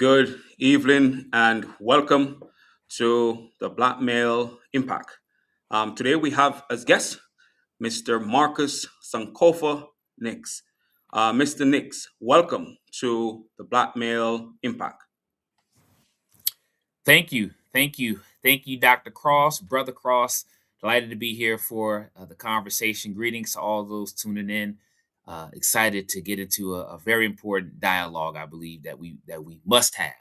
Good evening and welcome to the Black Male Impact. Today we have as guest Mr. Marcus Sankofa Nicks. Mr. Nicks, welcome to the Black Male Impact. Thank you. Thank you. Thank you, Dr. Cross, Brother Cross. Delighted to be here for the conversation. Greetings to all those tuning in. Excited to get into a very important dialogue, I believe, that we must have.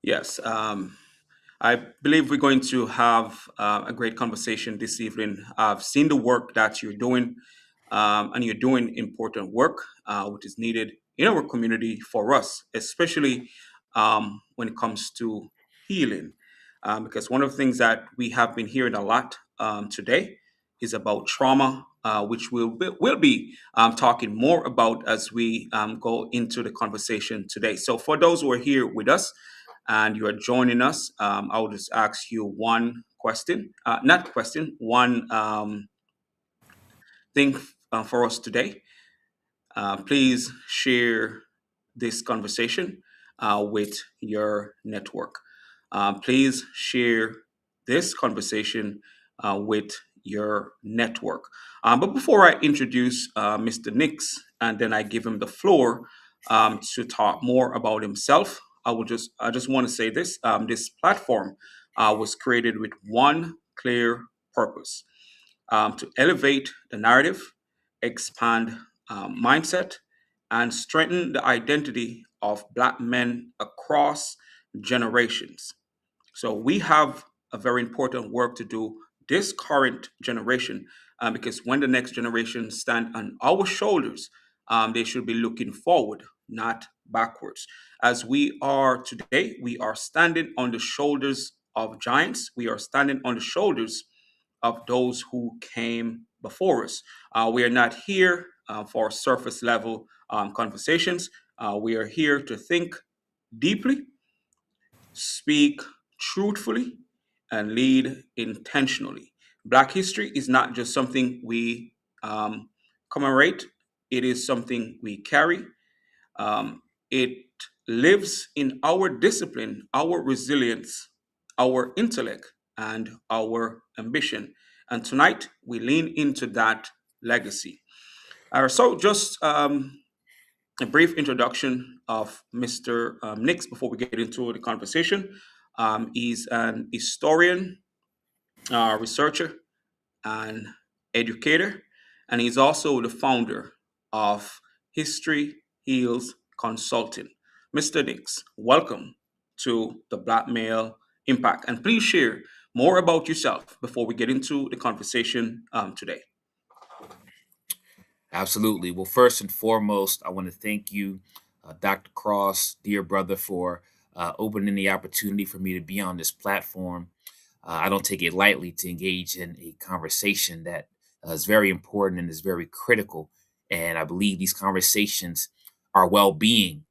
Yes, I believe we're going to have a great conversation this evening. I've seen the work that you're doing, and you're doing important work, which is needed in our community for us, especially when it comes to healing. Because one of the things that we have been hearing a lot today is about trauma, which we'll be talking more about as we go into the conversation today. So, for those who are here with us, and you are joining us, I will just ask you one question, not question, one thing for us today. Please share this conversation with your network. Please share this conversation with your network. But before I introduce Mr. Nix and then I give him the floor to talk more about himself, I just want to say this: this platform was created with one clear purpose, to elevate the narrative, expand mindset, and strengthen the identity of Black men across generations. So we have a very important work to do this current generation, because when the next generation stand on our shoulders, they should be looking forward, not backwards. As we are today, we are standing on the shoulders of giants. We are standing on the shoulders of those who came before us. We are not here for surface level conversations. We are here to think deeply, speak truthfully, and lead intentionally. Black history is not just something we commemorate, it is something we carry. It lives in our discipline, our resilience, our intellect, and our ambition. And tonight, we lean into that legacy. So, just a brief introduction of Mr. Nix before we get into the conversation. He's an historian, researcher, and educator, and he's also the founder of History Heals Consulting. Mr. Nix, welcome to the Black Male Impact, and please share more about yourself before we get into the conversation today. Absolutely. Well, first and foremost, I want to thank you, Dr. Cross, dear brother, for opening the opportunity for me to be on this platform. I don't take it lightly to engage in a conversation that is very important and is very critical. And I believe these conversations, our well being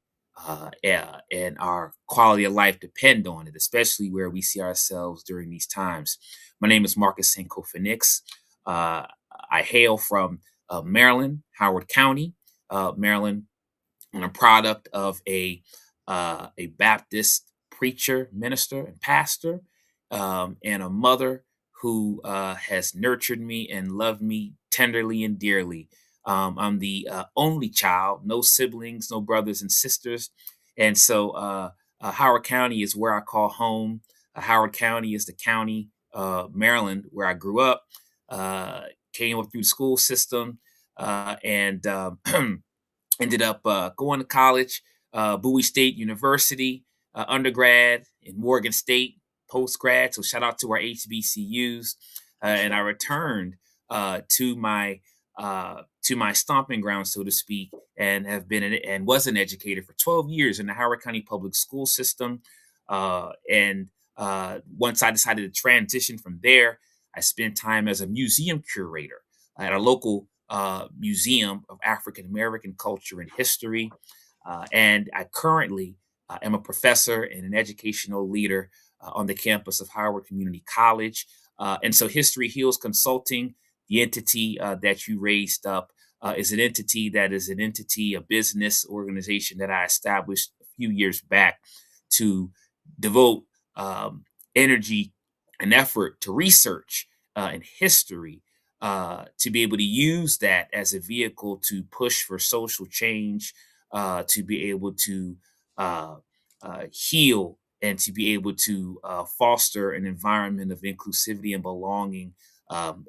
and our quality of life depend on it, especially where we see ourselves during these times. My name is Marcus Sankofa Nicks. Uh, I hail from Maryland, Howard County, Maryland. I'm a product of a Baptist preacher, minister, and pastor, and a mother who has nurtured me and loved me tenderly and dearly. I'm the only child, no siblings, no brothers and sisters, and so Howard County is where I call home. Howard County is the county, Maryland, where I grew up. Uh, Came up through the school system, and ended up going to college, Bowie State University, undergrad in Morgan State, post grad. So shout out to our HBCUs, and I returned to my stomping ground, so to speak, and have been and was an educator for 12 years in the Howard County Public School System. And Once I decided to transition from there, I spent time as a museum curator at a local Museum of African American Culture and History. And I currently am a professor and an educational leader on the campus of Howard Community College. And so History Heals Consulting, the entity that you raised up, is an entity, a business organization that I established a few years back to devote um, energy and effort to research and history, to be able to use that as a vehicle to push for social change, to be able to uh, heal, and to be able to foster an environment of inclusivity and belonging,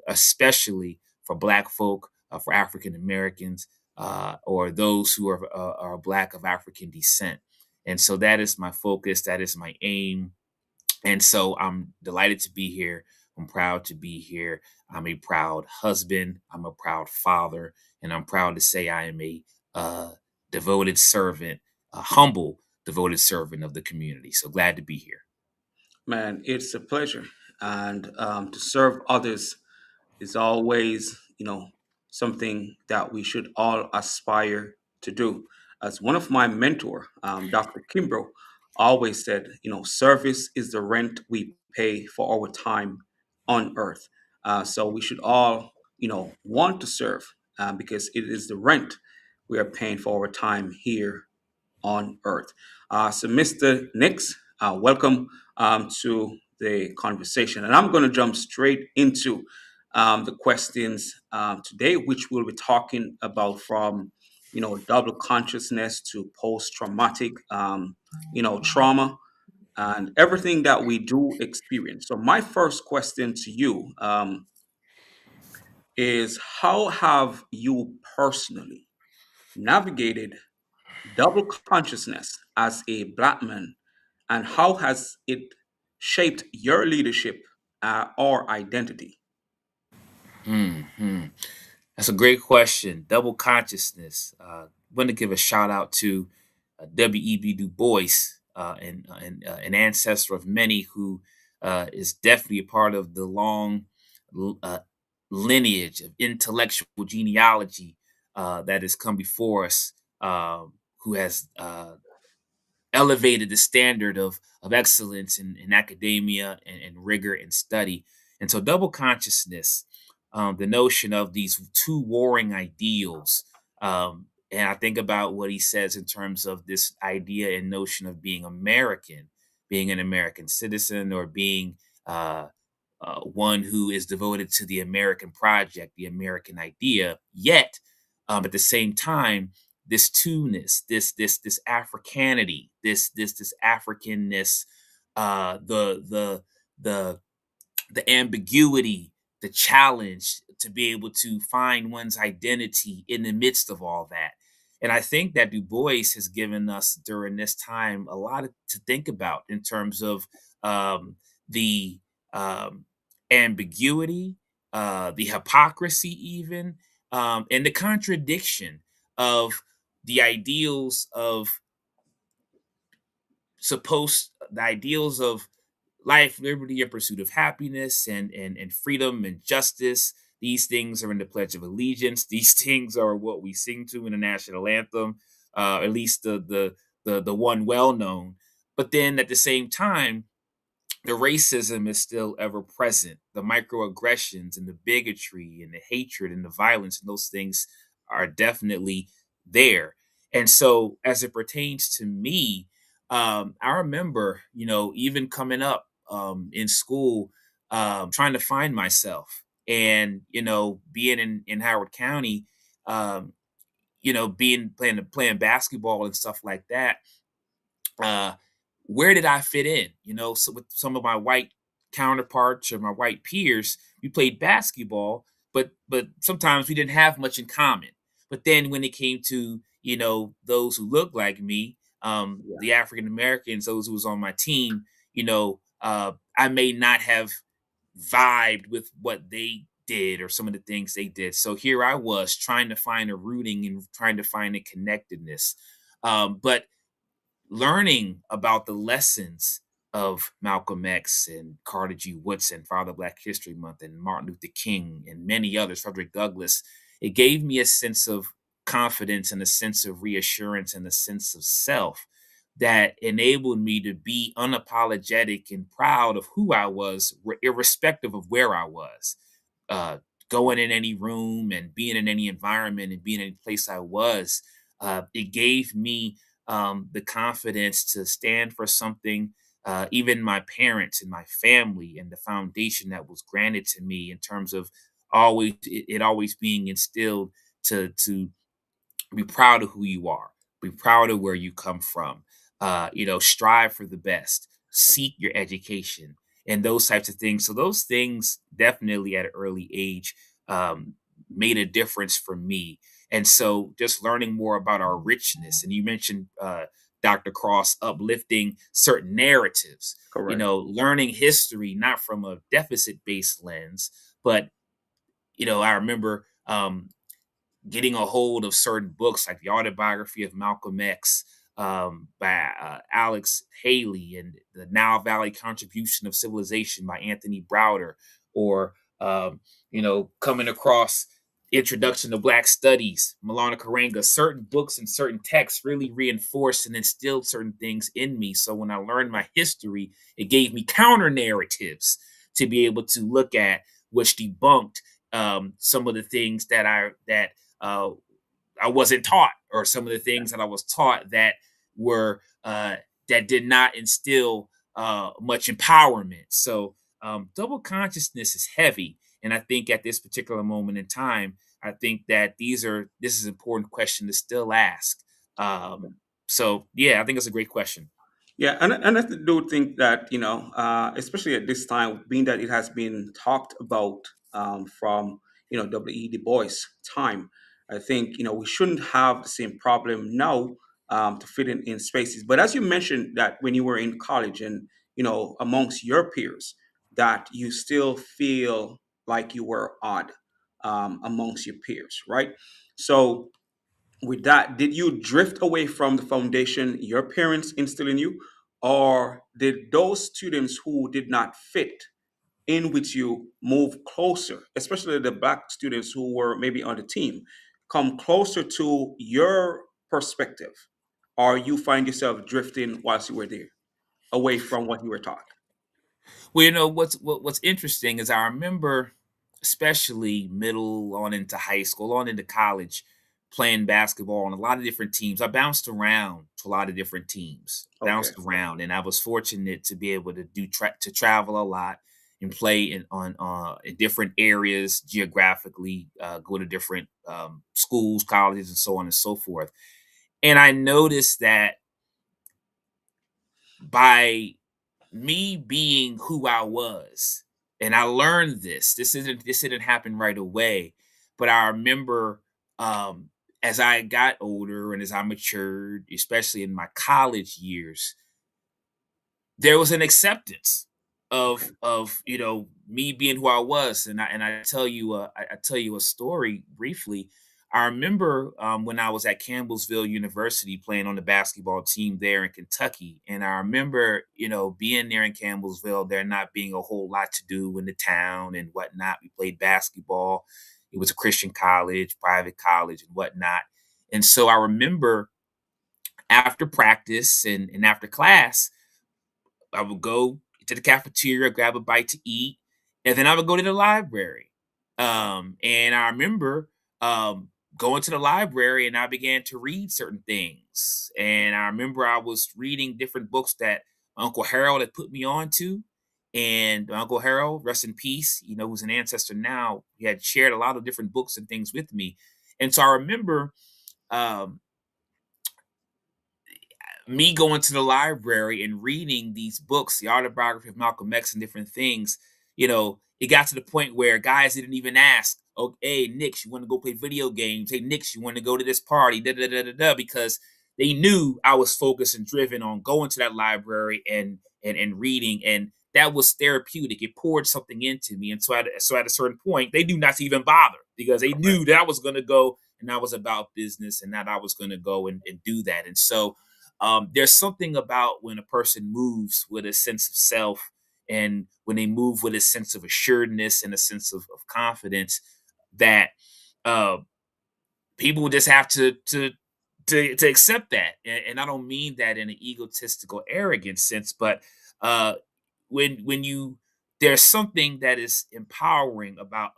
especially for Black folk, for African Americans, or those who are Black of African descent. And so that is my focus. That is my aim. And so I'm delighted to be here. I'm proud to be here. I'm a proud husband. I'm a proud father. And I'm proud to say I am a uh, devoted servant, a humble, devoted servant of the community. So glad to be here. Man, it's a pleasure. And to serve others is always, something that we should all aspire to do. As one of my mentor, Dr. Kimbrough, always said, service is the rent we pay for our time on earth. So we should all, want to serve because it is the rent we are paying for our time here on earth. So, Mr. Nicks, welcome to the conversation. And I'm going to jump straight into the questions today, which we'll be talking about from, double consciousness to post traumatic, trauma and everything that we do experience. So, my first question to you is how have you personally navigated double consciousness as a Black man, and how has it shaped your leadership or identity? Hmm. That's a great question. Double consciousness. Want to give a shout out to W.E.B. Du Bois, an ancestor of many who is definitely a part of the long uh, lineage of intellectual genealogy that has come before us, who has elevated the standard of excellence in academia and rigor and study. And so, double consciousness, the notion of these two warring ideals. And I think about what he says in terms of this idea and notion of being American, being an American citizen, or being one who is devoted to the American project, the American idea. Yet, at the same time, this two-ness, this Africanity, this Africanness, the the ambiguity, the challenge to be able to find one's identity in the midst of all that. And I think that Du Bois has given us during this time a lot to think about in terms of the um, ambiguity, the hypocrisy, even, and the contradiction of the ideals of the ideals of life, liberty, and pursuit of happiness, and freedom and justice. These things are in the Pledge of Allegiance. These things are what we sing to in the national anthem, at least the one well known. But then at the same time, the racism is still ever present. The microaggressions and the bigotry and the hatred and the violence and those things are definitely there. And so, as it pertains to me, I remember, even coming up in school, trying to find myself, and being in Howard County, um, being playing basketball and stuff like that. uh, where did I fit in? So with some of my white counterparts or my white peers, we played basketball, but sometimes we didn't have much in common. But then when it came to those who looked like me, Yeah. the African Americans, those who was on my team, I may not have vibed with what they did or some of the things they did. So here I was trying to find a rooting and trying to find a connectedness. But learning about the lessons of Malcolm X and Carter G. Woodson, Father Black History Month, and Martin Luther King, and many others, Frederick Douglass, it gave me a sense of confidence and a sense of reassurance and a sense of self that enabled me to be unapologetic and proud of who I was, irrespective of where I was. Uh, going in any room and being in any environment and being in any place I was, it gave me the confidence to stand for something. Even my parents and my family and the foundation that was granted to me in terms of it always being instilled to be proud of who you are, be proud of where you come from, strive for the best, seek your education, and those types of things. So those things definitely at an early age um, made a difference for me. And so just learning more about our richness, and you mentioned Dr. Cross uplifting certain narratives, Correct. learning history not from a deficit based lens, but I remember getting a hold of certain books like the autobiography of Malcolm X by Alex Haley, and the Nile Valley Contribution of Civilization by Anthony Browder, or coming across Introduction to Black Studies, Malana Karenga. Certain books and certain texts really reinforced and instilled certain things in me. So when I learned my history, it gave me counter narratives to be able to look at, which debunked some of the things uh, I wasn't taught, or some of the things that I was taught that were that did not instill much empowerment. So double consciousness is heavy, and I think at this particular moment in time, I think that this is an important question to still ask. So yeah, I think it's a great question. Yeah, and I do think that, especially at this time, being that it has been talked about from W.E. Du Bois time, I think we shouldn't have the same problem now to fit in spaces. But as you mentioned that when you were in college and amongst your peers, that you still feel like you were odd amongst your peers, right? So with that, did you drift away from the foundation your parents instilled in you, or did those students who did not fit in with you move closer, especially the black students who were maybe on the team, come closer to your perspective, or you find yourself drifting whilst you were there, away from what you were taught? Well, what's interesting is I remember, especially middle on into high school, on into college, playing basketball on a lot of different teams. I bounced around to a lot of different teams, Okay. bounced around, and I was fortunate to be able to to travel a lot and play in different areas geographically, go to different schools, colleges, and so on and so forth. And I noticed that by me being who I was, and I learned this. This didn't happen right away, but I remember as I got older and as I matured, especially in my college years, there was an acceptance Okay. of me being who I was. And I tell you I tell you a story briefly. I remember when I was at Campbellsville University playing on the basketball team there in Kentucky, and I remember being there in Campbellsville, there not being a whole lot to do in the town and whatnot. We played basketball. It was a Christian college, private college, and whatnot. And so I remember after practice and after class, I would go to the cafeteria, grab a bite to eat, and then I would go to the library. And I remember going to the library and I began to read certain things. And I remember I was reading different books that Uncle Harold had put me on to. And Uncle Harold, rest in peace, who's an ancestor now, he had shared a lot of different books and things with me. And so I remember um, me going to the library and reading these books, the autobiography of Malcolm X and different things, it got to the point where guys didn't even ask, "Oh, hey, Nicks, you want to go play video games? Hey, Nicks, you want to go to this party?" Da da da da da, because they knew I was focused and driven on going to that library and reading, and that was therapeutic. It poured something into me, and so at a certain point, they knew not to even bother because they knew that I was going to go and I was about business and that I was going to go and do that, and so there's something about when a person moves with a sense of self, and when they move with a sense of assuredness and a sense of confidence, that uh, people just have to accept that. And I don't mean that in an egotistical, arrogant sense, but when you there's something that is empowering about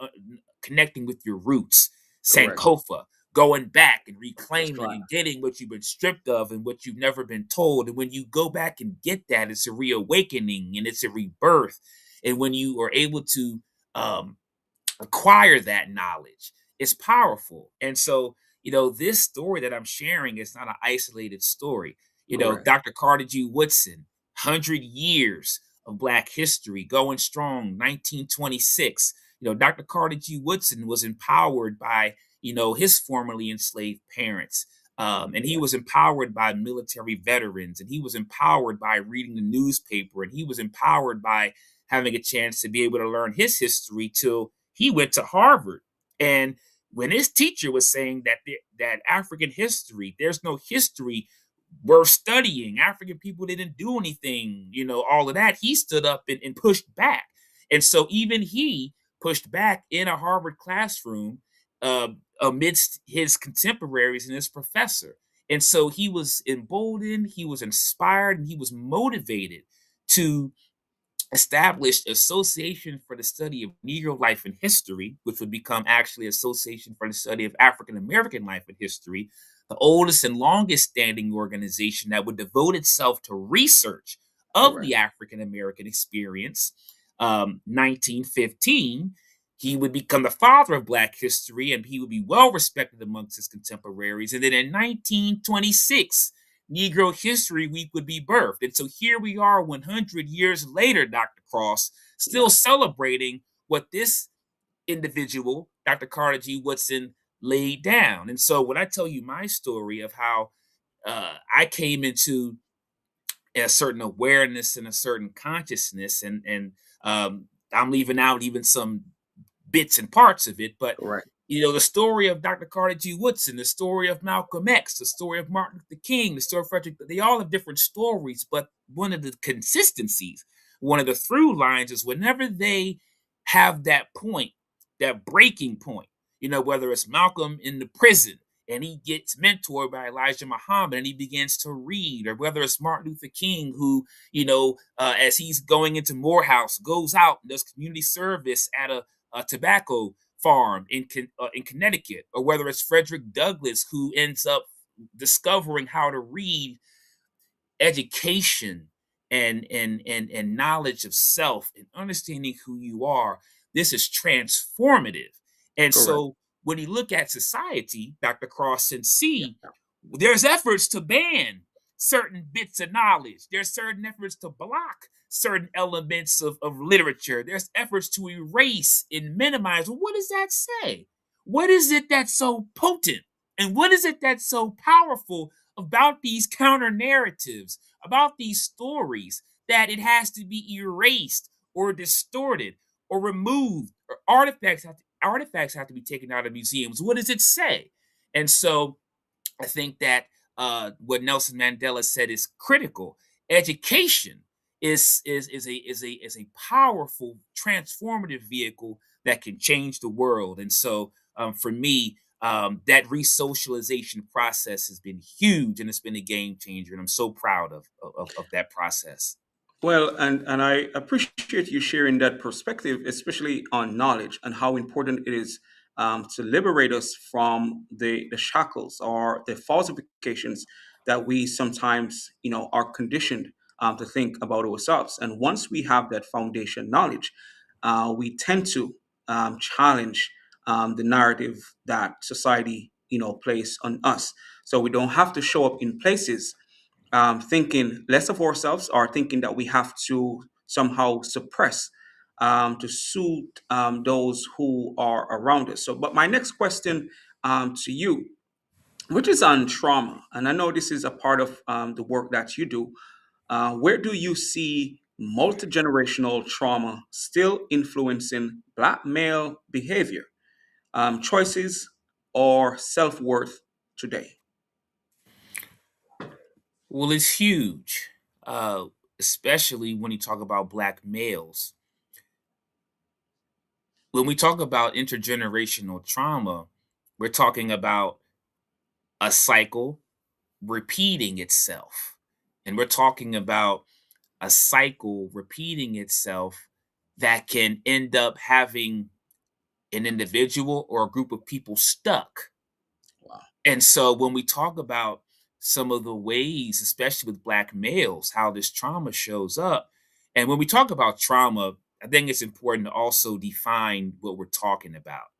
connecting with your roots, Correct. Sankofa, going back and That's reclaiming right. and getting what you've been stripped of and what you've never been told. And when you go back and get that, it's a reawakening and it's a rebirth. And when you are able to um, acquire that knowledge, it's powerful. And so, this story that I'm sharing is not an isolated story. Correct. Dr. Carter G. Woodson, 100 years of Black history going strong, 1926. Dr. Carter G. Woodson was empowered by, his formerly enslaved parents. And he Yeah. was empowered by military veterans, and he was empowered by reading the newspaper, and he was empowered by having a chance to be able to learn his history till he went to Harvard. And when his teacher was saying that African history, there's no history worth studying. African people didn't do anything, all of that. He stood up and pushed back. And so even he pushed back in a Harvard classroom amidst his contemporaries and his professor. And so he was emboldened, he was inspired, and he was motivated to established Association for the Study of Negro Life and History, which would become actually Association for the Study of African American Life and History, the oldest and longest standing organization that would devote itself to research of Correct. the African American experience. 1915, he would become the father of Black history and he would be well respected amongst his contemporaries. And then in 1926, Negro History Week would be birthed. And so here we are 100 years later, Dr. Cross, still Yeah. celebrating what this individual, Dr. Carter G. Woodson, laid down. And so when I tell you my story of how I came into a certain awareness and a certain consciousness, and I'm leaving out even some bits and parts of it, but Correct. the story of Dr. Carter G. Woodson, the story of Malcolm X, the story of Martin Luther King, the story of Frederick, they all have different stories, but one of the consistencies, one of the through lines is whenever they have that point, that breaking point, whether it's Malcolm in the prison and he gets mentored by Elijah Muhammad and he begins to read, or whether it's Martin Luther King who, as he's going into Morehouse, goes out and does community service at a tobacco farm in Connecticut, or whether it's Frederick Douglass who ends up discovering how to read, education and knowledge of self and understanding who you are. This is transformative. And Correct. so when you look at society, Dr. Cross, and see Yeah. there's efforts to ban certain bits of knowledge, there's certain efforts to block certain elements of literature, there's efforts to erase and minimize. Well, what does that say? What is it that's so potent, and what is it that's so powerful about these counter narratives, about these stories, that it has to be erased or distorted or removed, or artifacts have to be taken out of museums? What does it say? And so I think that what Nelson Mandela said is critical. Education is a powerful transformative vehicle that can change the world. And so for me, that resocialization process has been huge and it's been a game changer. And I'm so proud of that process. Well, and I appreciate you sharing that perspective, especially on knowledge and how important it is to liberate us from the shackles or the falsifications that we sometimes, are conditioned to think about ourselves. And once we have that foundation knowledge, we tend to challenge the narrative that society, place on us. So we don't have to show up in places thinking less of ourselves or thinking that we have to somehow suppress to suit those who are around us. So, but my next question to you, which is on trauma, and I know this is a part of the work that you do, where do you see multi generational trauma still influencing Black male behavior, choices, or self worth today? Well, it's huge, especially when you talk about Black males. When we talk about intergenerational trauma, we're talking about a cycle repeating itself. And we're talking about a cycle repeating itself that can end up having an individual or a group of people stuck. Wow. And so when we talk about some of the ways, especially with black males, how this trauma shows up, and when we talk about trauma, I think it's important to also define what we're talking about.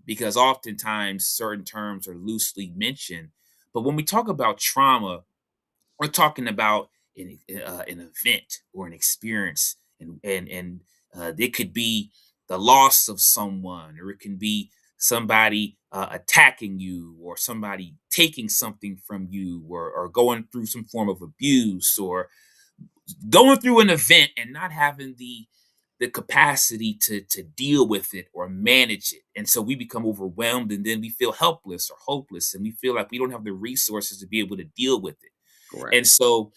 Because oftentimes certain terms are loosely mentioned. But when we talk about trauma, we're talking about an event or an experience, and it could be the loss of someone, or it can be somebody attacking you, or somebody taking something from you, or going through some form of abuse, or going through an event and not having the capacity to deal with it or manage it. And so we become overwhelmed, and then we feel helpless or hopeless, and we feel like we don't have the resources to be able to deal with it. Correct. And so,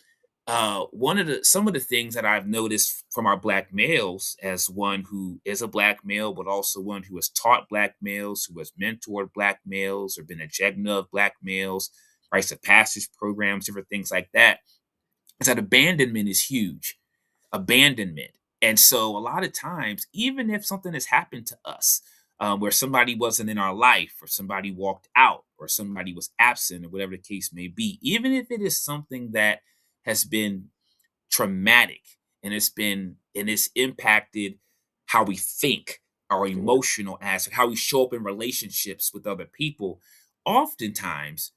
one of the some of the things that I've noticed from our black males, as one who is a black male, but also one who has taught black males, who has mentored black males, or been a Jegna of black males, rites of passage programs, different things like that, is that abandonment is huge. Abandonment. And so, a lot of times, even if something has happened to us, where somebody wasn't in our life, or somebody walked out, or somebody was absent, or whatever the case may be, even if it is something that has been traumatic, and it's impacted how we think, our Correct. emotional aspect, how we show up in relationships with other people, oftentimes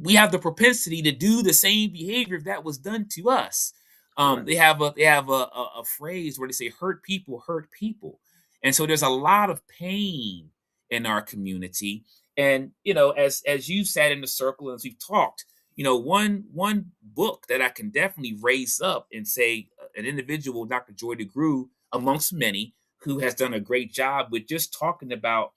we have the propensity to do the same behavior that was done to us. Correct. They have a phrase where they say hurt people," and so there's a lot of pain in our community. And as you sat in the circle, and as we've talked, one book that I can definitely raise up and say, an individual, Dr. Joy DeGruy, amongst many, who has done a great job with just talking about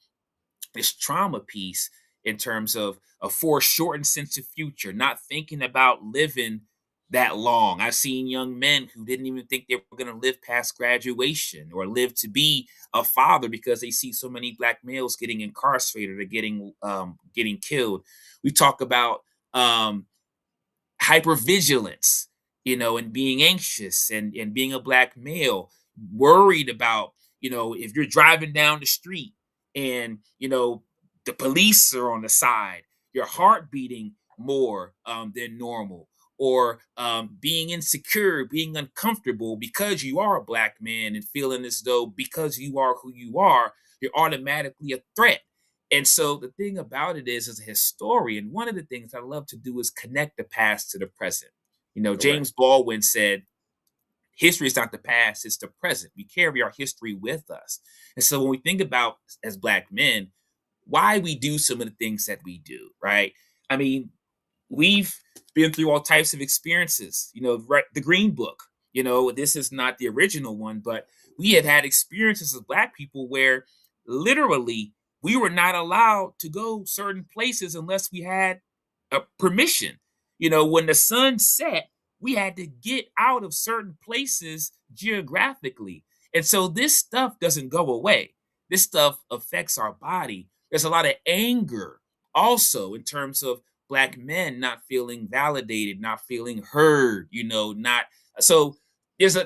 this trauma piece, in terms of a foreshortened sense of future, not thinking about living that long. I've seen young men who didn't even think they were going to live past graduation, or live to be a father, because they see so many black males getting incarcerated, or getting killed. We talk about um, hypervigilance, and being anxious, and being a black male, worried about, if you're driving down the street, and, the police are on the side, your heart beating more than normal, or being insecure, being uncomfortable because you are a black man, and feeling as though because you are who you are, you're automatically a threat. And so the thing about it is, as a historian, one of the things I love to do is connect the past to the present. Correct. James Baldwin said, history is not the past, it's the present. We carry our history with us. And so when we think about, as black men, why we do some of the things that we do, right? I mean, we've been through all types of experiences. Right, the Green Book. This is not the original one, but we have had experiences as black people where literally we were not allowed to go certain places unless we had a permission. When the sun set, we had to get out of certain places geographically. And so this stuff doesn't go away. This stuff affects our body. There's a lot of anger also, in terms of black men not feeling validated, not feeling heard, not so there's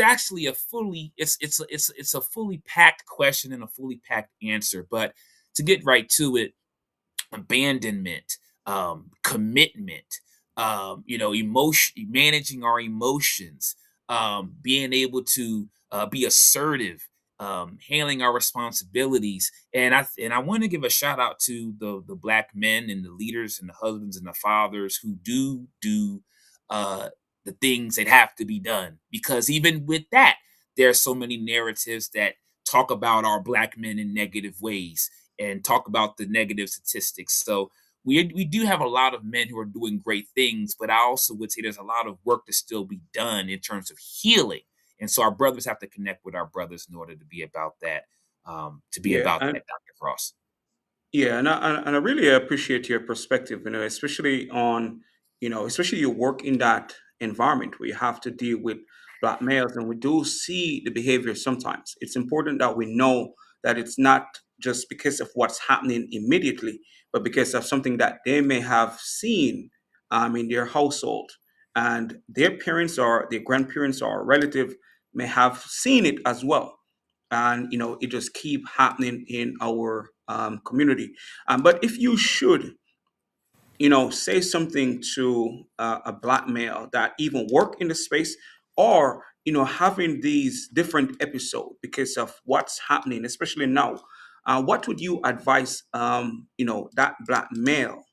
actually a fully it's a fully packed question and a fully packed answer. But to get right to it, abandonment, commitment, emotion, managing our emotions, being able to be assertive, handling our responsibilities. And I want to give a shout out to the black men, and the leaders, and the husbands, and the fathers who do uh, the things that have to be done. Because even with that, there are so many narratives that talk about our black men in negative ways, and talk about the negative statistics. So we do have a lot of men who are doing great things, but I also would say there's a lot of work to still be done in terms of healing. And so our brothers have to connect with our brothers in order to be about that. Yeah, and Dr. Cross. yeah, and I really appreciate your perspective, especially on, especially you work in that environment where you have to deal with black males, and we do see the behavior sometimes. It's important that we know that it's not just because of what's happening immediately, but because of something that they may have seen in their household, and their parents or their grandparents or relative may have seen it as well. and it just keep happening in our community. But if you should say something to a black male that even work in the space, or having these different episodes because of what's happening, especially now, what would you advise that black male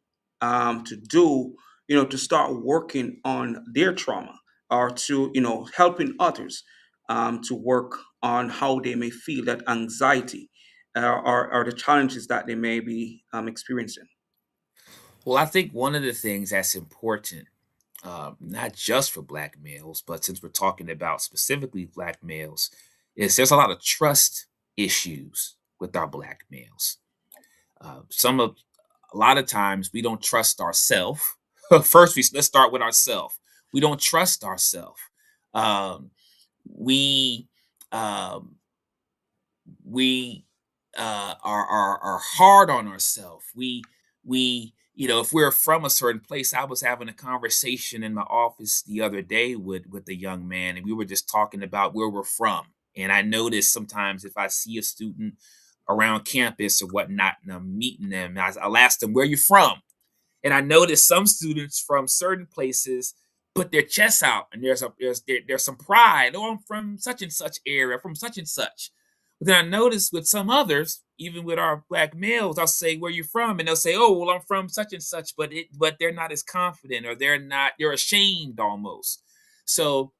to do, to start working on their trauma, or to helping others to work on how they may feel that anxiety, or the challenges that they may be experiencing? Well, I think one of the things that's important, not just for black males, but since we're talking about specifically black males, is there's a lot of trust issues with our black males. Some of A lot of times we don't trust ourselves. First, let's start with ourselves. We don't trust ourselves. Um, we um, we are hard on ourselves. If we're from a certain place. I was having a conversation in my office the other day with a young man, and we were just talking about where we're from. And I noticed sometimes if I see a student around campus or whatnot, and I'm meeting them, I'll ask them, "Where you from?" And I noticed some students from certain places put their chests out, and there's some pride. Oh, I'm from such and such area, from such and such. But then I noticed with some others, even with our black males, I'll say, "Where you from?" And they'll say, "Oh, well, I'm from such and such," but they're not as confident, or they're ashamed almost. So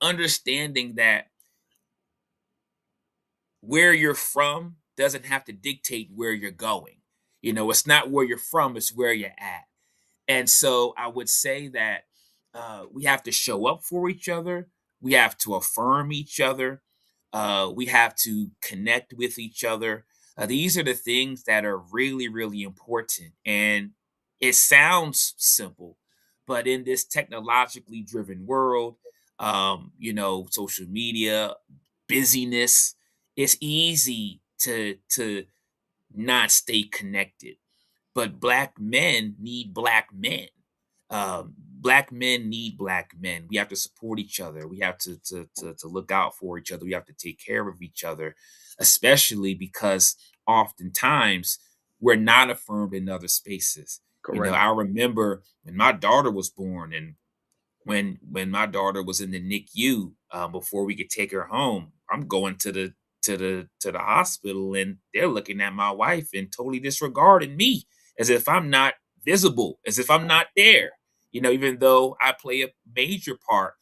understanding that where you're from doesn't have to dictate where you're going. It's not where you're from, it's where you're at. And so I would say that we have to show up for each other. We have to affirm each other. We have to connect with each other. These are the things that are really, really important. And it sounds simple, but in this technologically driven world, social media, busyness, it's easy to not stay connected. But black men need black men. Black men need black men. We have to support each other. We have to look out for each other. We have to take care of each other, especially because oftentimes we're not affirmed in other spaces. Correct. I remember when my daughter was born, and when my daughter was in the NICU, before we could take her home, I'm going to the hospital, and they're looking at my wife and totally disregarding me, as if I'm not visible, as if I'm not there. Even though I play a major part,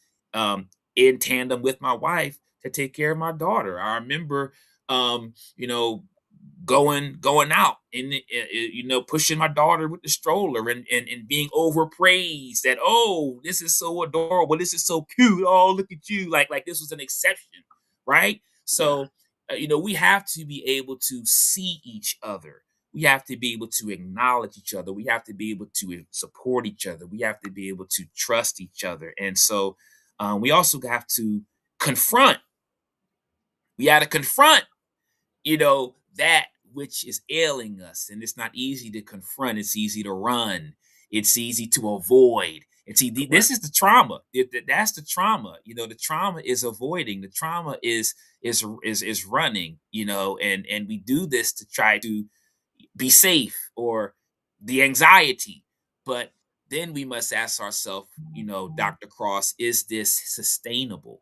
in tandem with my wife, to take care of my daughter. I remember, um, you know, going out and pushing my daughter with the stroller, and being overpraised, that, "Oh, this is so adorable, this is so cute, oh, look at you," like this was an exception, right? Yeah. So we have to be able to see each other. We have to be able to acknowledge each other. We have to be able to support each other. We have to be able to trust each other. And so we also have to confront. We got to confront that which is ailing us. And it's not easy to confront. It's easy to run. It's easy to avoid. And see, Correct. this is the trauma. That's the trauma. The trauma is avoiding. The trauma is running. And we do this to try to be safe, or the anxiety. But then we must ask ourselves, Dr. Cross, is this sustainable?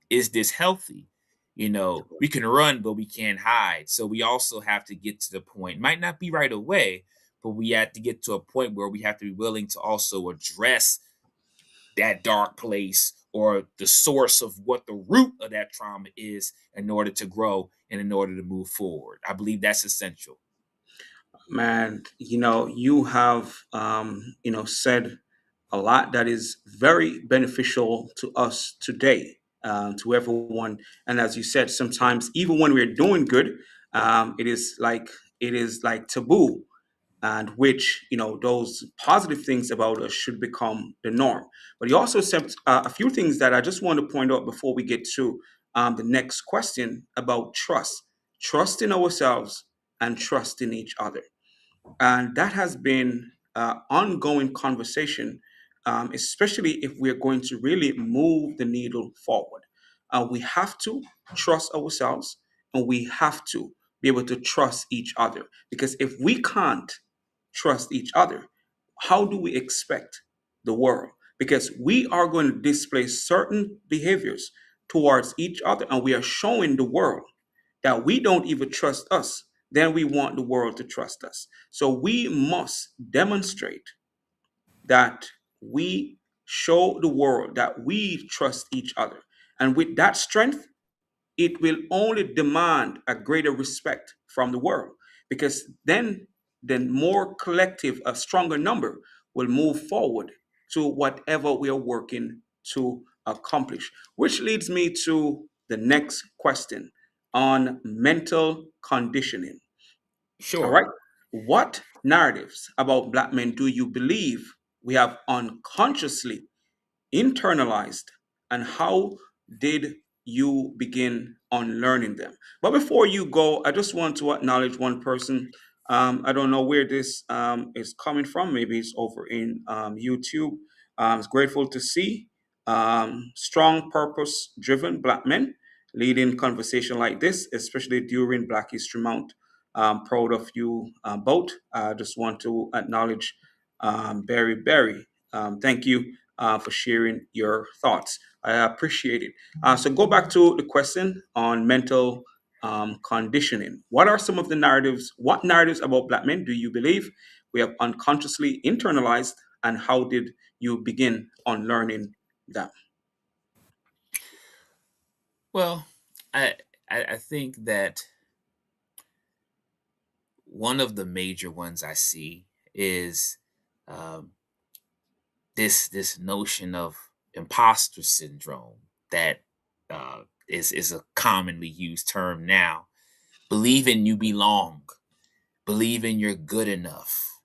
Is this healthy? We can run, but we can't hide. So we also have to get to the point, might not be right away, but we have to get to a point where we have to be willing to also address that dark place, or the source of what the root of that trauma is, in order to grow and in order to move forward. I believe that's essential. Man, you have said a lot that is very beneficial to us today, to everyone. And as you said, sometimes even when we're doing good, it is like taboo, and which those positive things about us should become the norm. But you also said a few things that I just want to point out before we get to the next question about trust in ourselves and trust in each other. And that has been ongoing conversation, especially if we're going to really move the needle forward. We have to trust ourselves, and we have to be able to trust each other. Because if we can't trust each other, how do we expect the world? Because we are going to display certain behaviors towards each other, and we are showing the world that we don't even trust us, then we want the world to trust us. So we must demonstrate that we show the world that we trust each other. And with that strength, it will only demand a greater respect from the world, because then more collective, a stronger number will move forward to whatever we are working to accomplish. Which leads me to the next question on mental conditioning. All Sure. right. What narratives about Black men do you believe we have unconsciously internalized, and how did you begin unlearning them? But before you go, I just want to acknowledge one person. I don't know where this is coming from. Maybe it's over in YouTube. It's grateful to see strong, purpose driven Black men leading conversation like this, especially during Black History Month. Proud of you both. I just want to acknowledge Barry. Thank you for sharing your thoughts. I appreciate it. So go back to the question on mental conditioning. What are some of the narratives? What narratives about Black men do you believe we have unconsciously internalized, and how did you begin on learning them? Well, I I think that one of the major ones I see is um, this notion of imposter syndrome that is a commonly used term now. Believing you belong, believing you're good enough,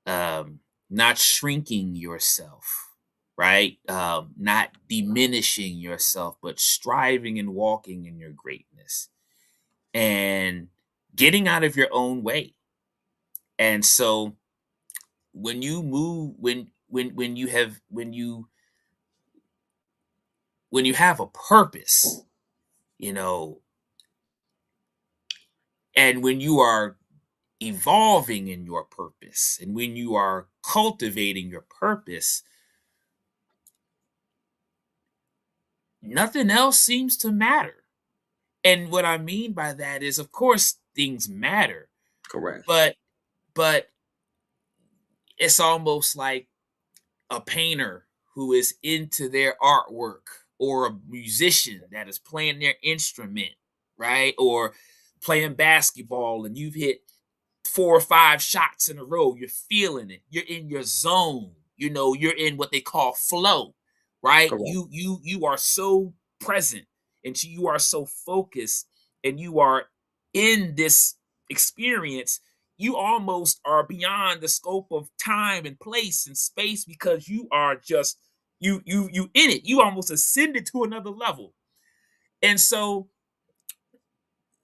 not shrinking yourself, right? Not diminishing yourself, but striving and walking in your greatness and getting out of your own way. And so when you move, when you have when you have a purpose, you know, and when you are evolving in your purpose and when you are cultivating your purpose, nothing else seems to matter. And what I mean by that is, of course, things matter, Correct. but but it's almost like a painter who is into their artwork, or a musician that is playing their instrument, right? Or playing basketball and you've hit 4 or 5 shots in a row. You're feeling it. You're in your zone. You're in what they call flow, right? Correct. You are so present, and you are so focused, and you are in this experience. You almost are beyond the scope of time and place and space, because you are just you in it. You almost ascended to another level. And so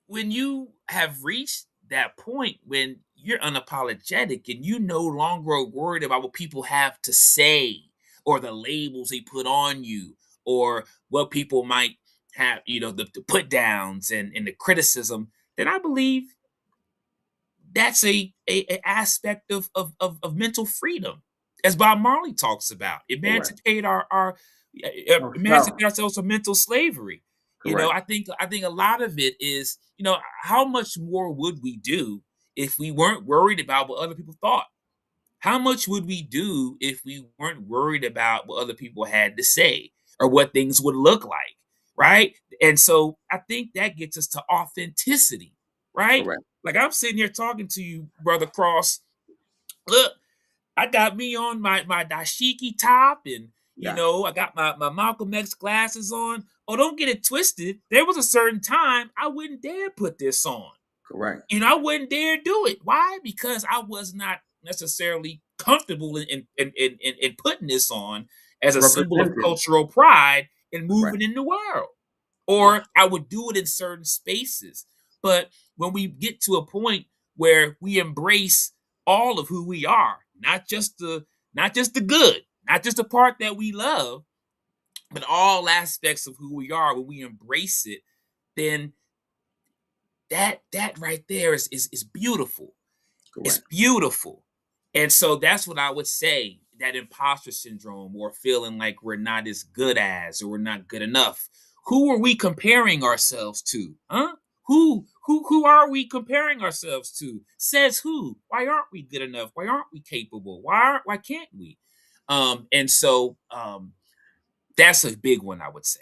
when you have reached that point when you're unapologetic and you no longer are worried about what people have to say, or the labels they put on you, or what people might have, the put downs and the criticism, then I believe that's a aspect of mental freedom, as Bob Marley talks about. Correct. Emancipate Ourselves. ourselves from mental slavery. Correct. I think a lot of it is, how much more would we do if we weren't worried about what other people thought? How much would we do if we weren't worried about what other people had to say, or what things would look like, right? And so I think that gets us to authenticity, right? Correct. Like, I'm sitting here talking to you, Brother Cross. Look, I got me on my dashiki top, and Yeah. I got my Malcolm X glasses on. Oh, don't get it twisted. There was a certain time I wouldn't dare put this on. Correct. I wouldn't dare do it. Why? Because I was not necessarily comfortable in putting this on as a symbol of Representing. cultural pride and Correct. moving in the world. Yeah. Or I would do it in certain spaces. But when we get to a point where we embrace all of who we are, not just the good, not just the part that we love, but all aspects of who we are, when we embrace it, then that right there is beautiful. It's Correct. beautiful. And so that's what I would say, that imposter syndrome, or feeling like we're not as good as, or we're not good enough. Who are we comparing ourselves to? Huh? Who are we comparing ourselves to? Says who? Why aren't we good enough? Why aren't we capable? Why can't we? And so that's a big one, I would say.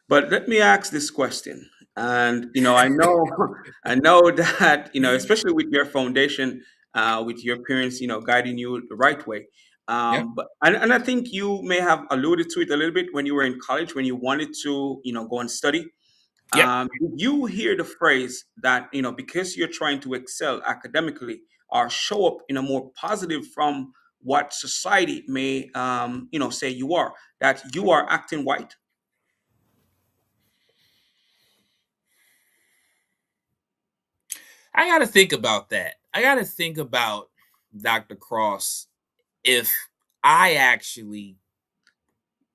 But let me ask this question. And, I know, I know that, especially with your foundation, with your parents, guiding you the right way. Yep. And I think you may have alluded to it a little bit when you were in college, when you wanted to, go and study. Yep. Did you hear the phrase that, because you're trying to excel academically or show up in a more positive from what society may, say you are, that you are acting white? I gotta think about that. I gotta think about Dr. Cross, if I actually,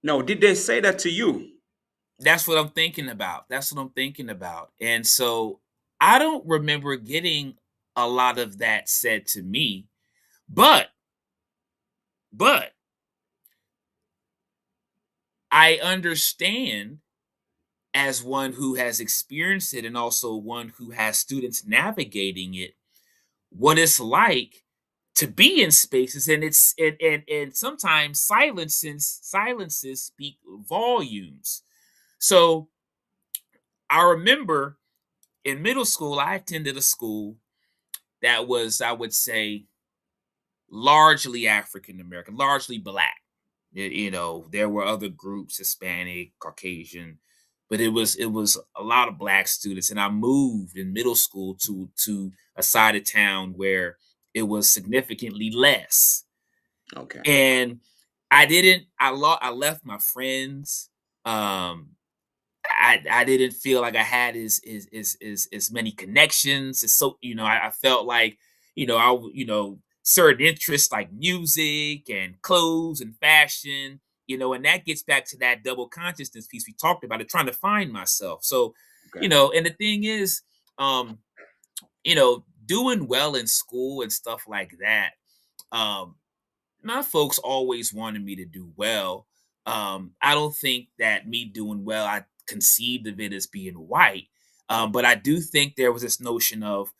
No, did they say that to you? that's what I'm thinking about. That's what I'm thinking about. And so I don't remember getting a lot of that said to me, but but I understand, as one who has experienced it and also one who has students navigating it, what it's like to be in spaces, and and sometimes silences speak volumes. So I remember in middle school, I attended a school that was, I would say, largely African American, largely black. There were other groups, Hispanic, Caucasian, but it was a lot of black students. And I moved in middle school to a side of town where it was significantly less. Okay. And I left my friends. Um, I didn't feel like I had as many connections. It's so, I felt like, certain interests like music and clothes and fashion, and that gets back to that double consciousness piece we talked about, it trying to find myself. So, Okay. and the thing is, um, doing well in school and stuff like that. Um, my folks always wanted me to do well. I don't think that me doing well, I conceived of it as being white. But I do think there was this notion of,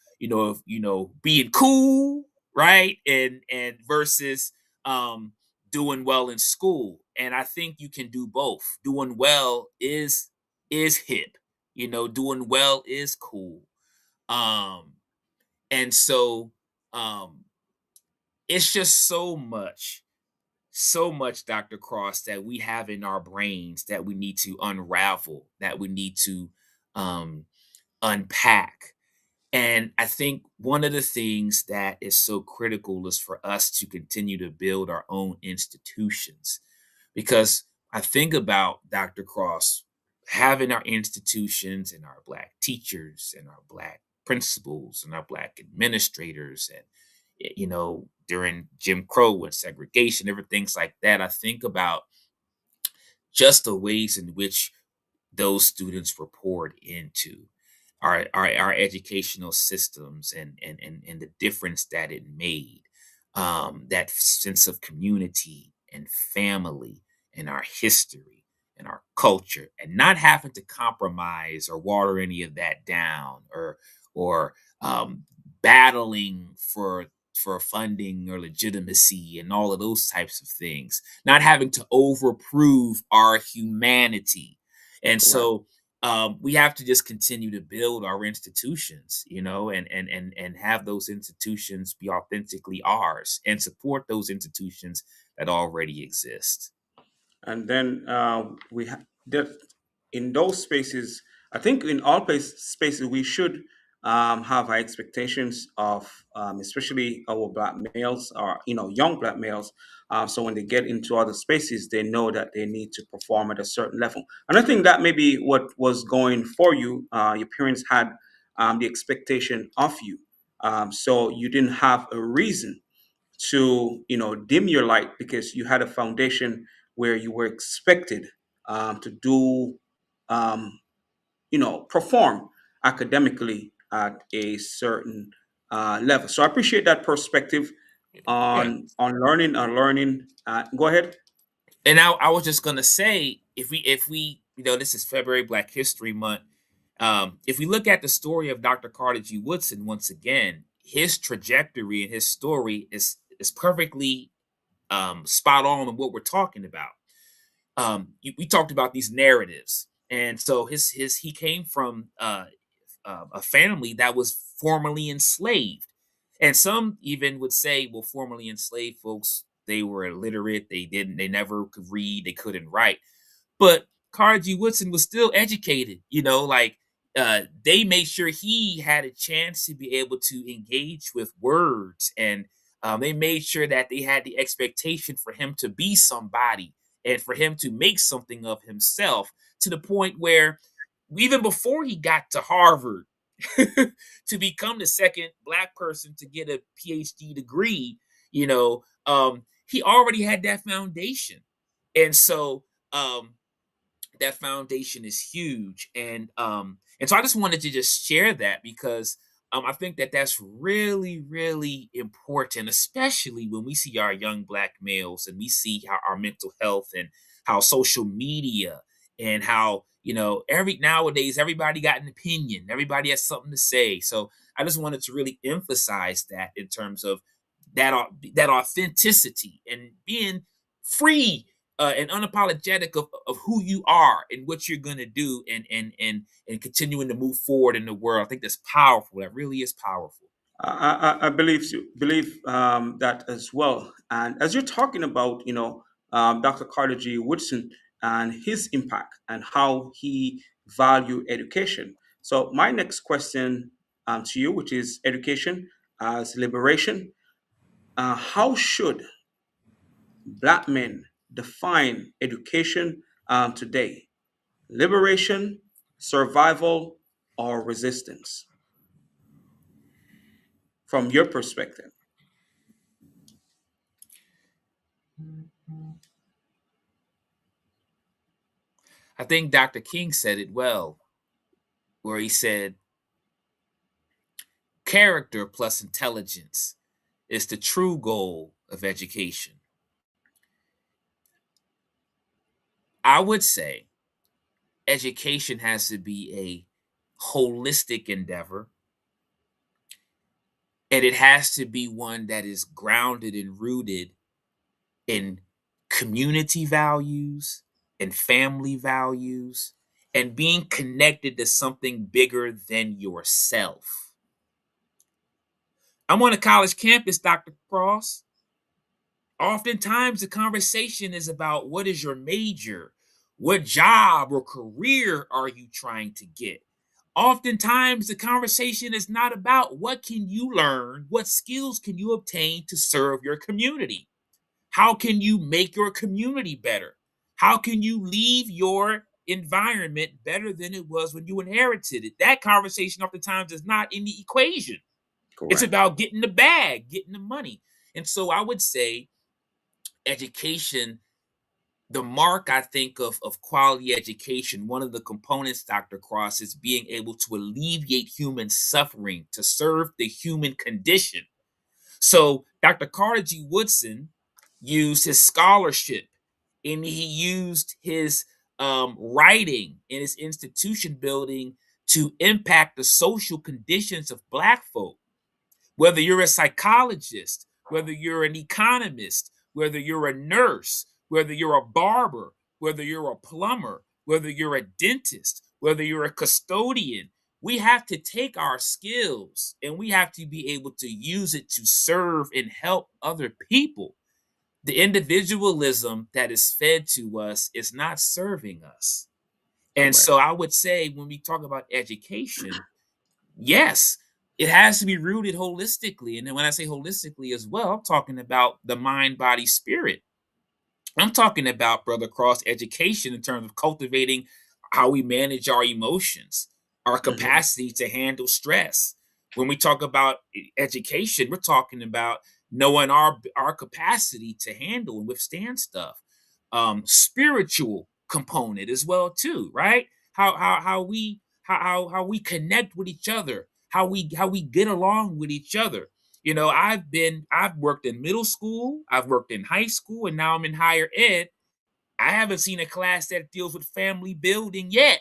being cool, right? And versus um doing well in school. And I think you can do both. Doing well is hip, doing well is cool. Um, and so um it's just so much, Dr. Cross, that we have in our brains that we need to unravel, that we need to um, unpack. And I think one of the things that is so critical is for us to continue to build our own institutions. Because I think about, Dr. Cross, having our institutions and our Black teachers and our Black principals and our Black administrators, and during Jim Crow and segregation, everything's like that. I think about just the ways in which those students were poured into our educational systems, and the difference that it made, that sense of community and family and our history and our culture, and not having to compromise or water any of that down, or battling for funding or legitimacy and all of those types of things, not having to overprove our humanity. And Correct. so we have to just continue to build our institutions, and have those institutions be authentically ours, and support those institutions that already exist. And then we have that in those spaces. I think in all spaces we should have high expectations of, especially our black males, or young black males. So when they get into other spaces, they know that they need to perform at a certain level. And I think that maybe what was going for you. Your parents had the expectation of you, so you didn't have a reason to dim your light, because you had a foundation where you were expected, to do, um, perform academically at a certain level. So I appreciate that perspective Yeah. on learning. Go ahead. And I was just gonna say, if we this is February Black History Month. If we look at the story of Dr. Carter G. Woodson once again, his trajectory and his story is perfectly spot on what we're talking about. We talked about these narratives, and so his he came from a family that was formerly enslaved, and some even would say, well, formerly enslaved folks, they were illiterate, they never could read, they couldn't write. But Carter G. Woodson was still educated, like they made sure he had a chance to be able to engage with words, and they made sure that they had the expectation for him to be somebody and for him to make something of himself, to the point where even before he got to Harvard to become the second black person to get a PhD degree, he already had that foundation. And so that foundation is huge, and so I just wanted to just share that because I think that that's really really important, especially when we see our young black males and we see how our mental health and how social media and how every nowadays everybody got an opinion, everybody has something to say. So I just wanted to really emphasize that in terms of that authenticity and being free and unapologetic of who you are and what you're going to do, and continuing to move forward in the world. I think that's powerful. That really is powerful. I believe that as well. And as you're talking about, Dr. Carter G. Woodson and his impact and how he valued education. So my next question to you, which is education as liberation. How should Black men define education today? Liberation, survival, or resistance? From your perspective. I think Dr. King said it well, where he said, character plus intelligence is the true goal of education. I would say education has to be a holistic endeavor, and it has to be one that is grounded and rooted in community values and family values and being connected to something bigger than yourself. I'm on a college campus, Dr. Cross. Oftentimes, the conversation is about what is your major? What job or career are you trying to get? Oftentimes, the conversation is not about what can you learn, what skills can you obtain to serve your community? How can you make your community better? How can you leave your environment better than it was when you inherited it? That conversation oftentimes is not in the equation. It's Correct. about getting the bag, getting the money. And so I would say education, the mark I think of quality education, one of the components, Dr. Cross, is being able to alleviate human suffering, to serve the human condition. So Dr. Carter G. Woodson used his scholarship and he used his writing and his institution building to impact the social conditions of Black folk. Whether you're a psychologist, whether you're an economist, whether you're a nurse, whether you're a barber, whether you're a plumber, whether you're a dentist, whether you're a custodian, we have to take our skills and we have to be able to use it to serve and help other people. The individualism that is fed to us is not serving us. And Correct. so I would say when we talk about education, yes, it has to be rooted holistically. And then when I say holistically as well, I'm talking about the mind, body, spirit. I'm talking about, Brother Cross, education in terms of cultivating how we manage our emotions, our Mhm. capacity to handle stress. When we talk about education, we're talking about knowing our capacity to handle and withstand stuff. Spiritual component as well too, right? How we connect with each other, how we get along with each other. I've worked in middle school, I've worked in high school, and now I'm in higher ed. I haven't seen a class that deals with family building yet.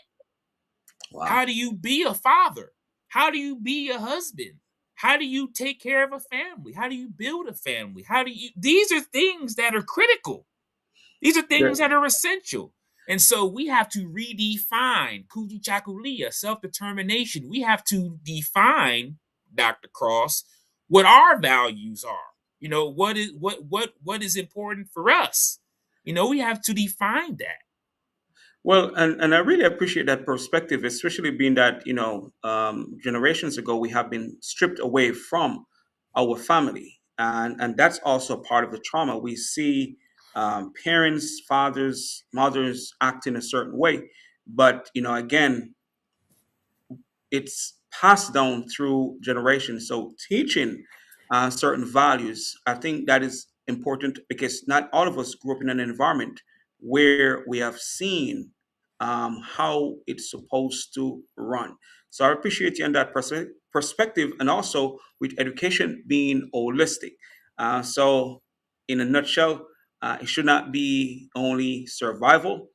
Wow. How do you be a father? How do you be a husband? How do you take care of a family? How do you build a family? How do you These are things that are critical. These are Yeah. things that are essential. And so we have to redefine kujichakulia, self-determination. We have to define, Dr. Cross, what our values are. What is important for us. We have to define that. Well, and I really appreciate that perspective, especially being that, generations ago, we have been stripped away from our family. And that's also part of the trauma. We see parents, fathers, mothers acting a certain way. But, again, it's passed down through generations. So teaching certain values, I think that is important because not all of us grew up in an environment where we have seen how it's supposed to run. So I appreciate you on that perspective, and also with education being holistic. So, in a nutshell, it should not be only survival,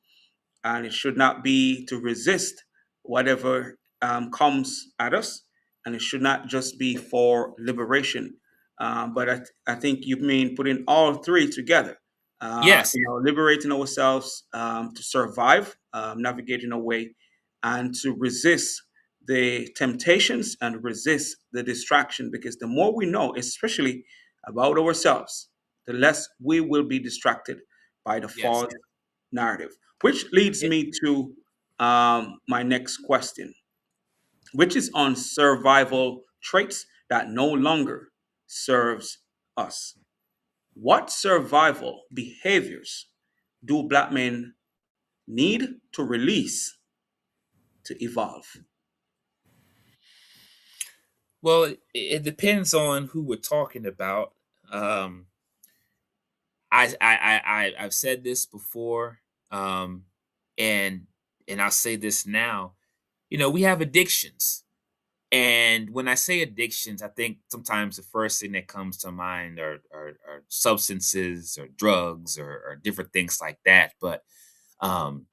and it should not be to resist whatever comes at us, and it should not just be for liberation. But I think you mean putting all three together. Yes, Liberating ourselves to survive, navigating our way, and to resist the temptations and resist the distraction. Because the more we know, especially about ourselves, the less we will be distracted by the yes. false narrative. Which leads It, me to my next question, which is on survival traits that no longer serves us. What survival behaviors do Black men need to release to evolve? well, it depends on who we're talking about. Um, I've said this before, um, and I'll say this now. We have addictions, and when I say addictions, I think sometimes the first thing that comes to mind are substances or drugs or different things like that. But um,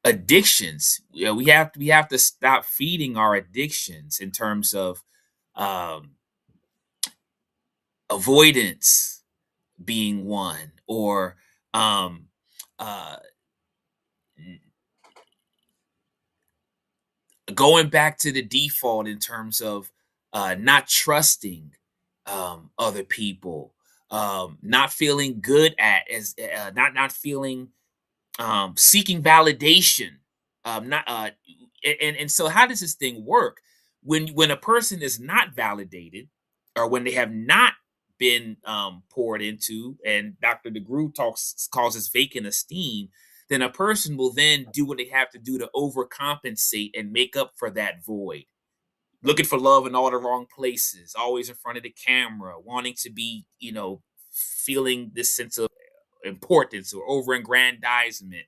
addictions, we have to stop feeding our addictions in terms of um, avoidance being one, or um, uh, going back to the default in terms of not trusting other people, not feeling good at as not feeling seeking validation, not and so how does this thing work when a person is not validated, or when they have not been poured into, and Dr. DeGroot talks calls this vacant esteem, then a person will then do what they have to do to overcompensate and make up for that void, looking for love in all the wrong places, always in front of the camera, wanting to be, feeling this sense of importance or over aggrandizement,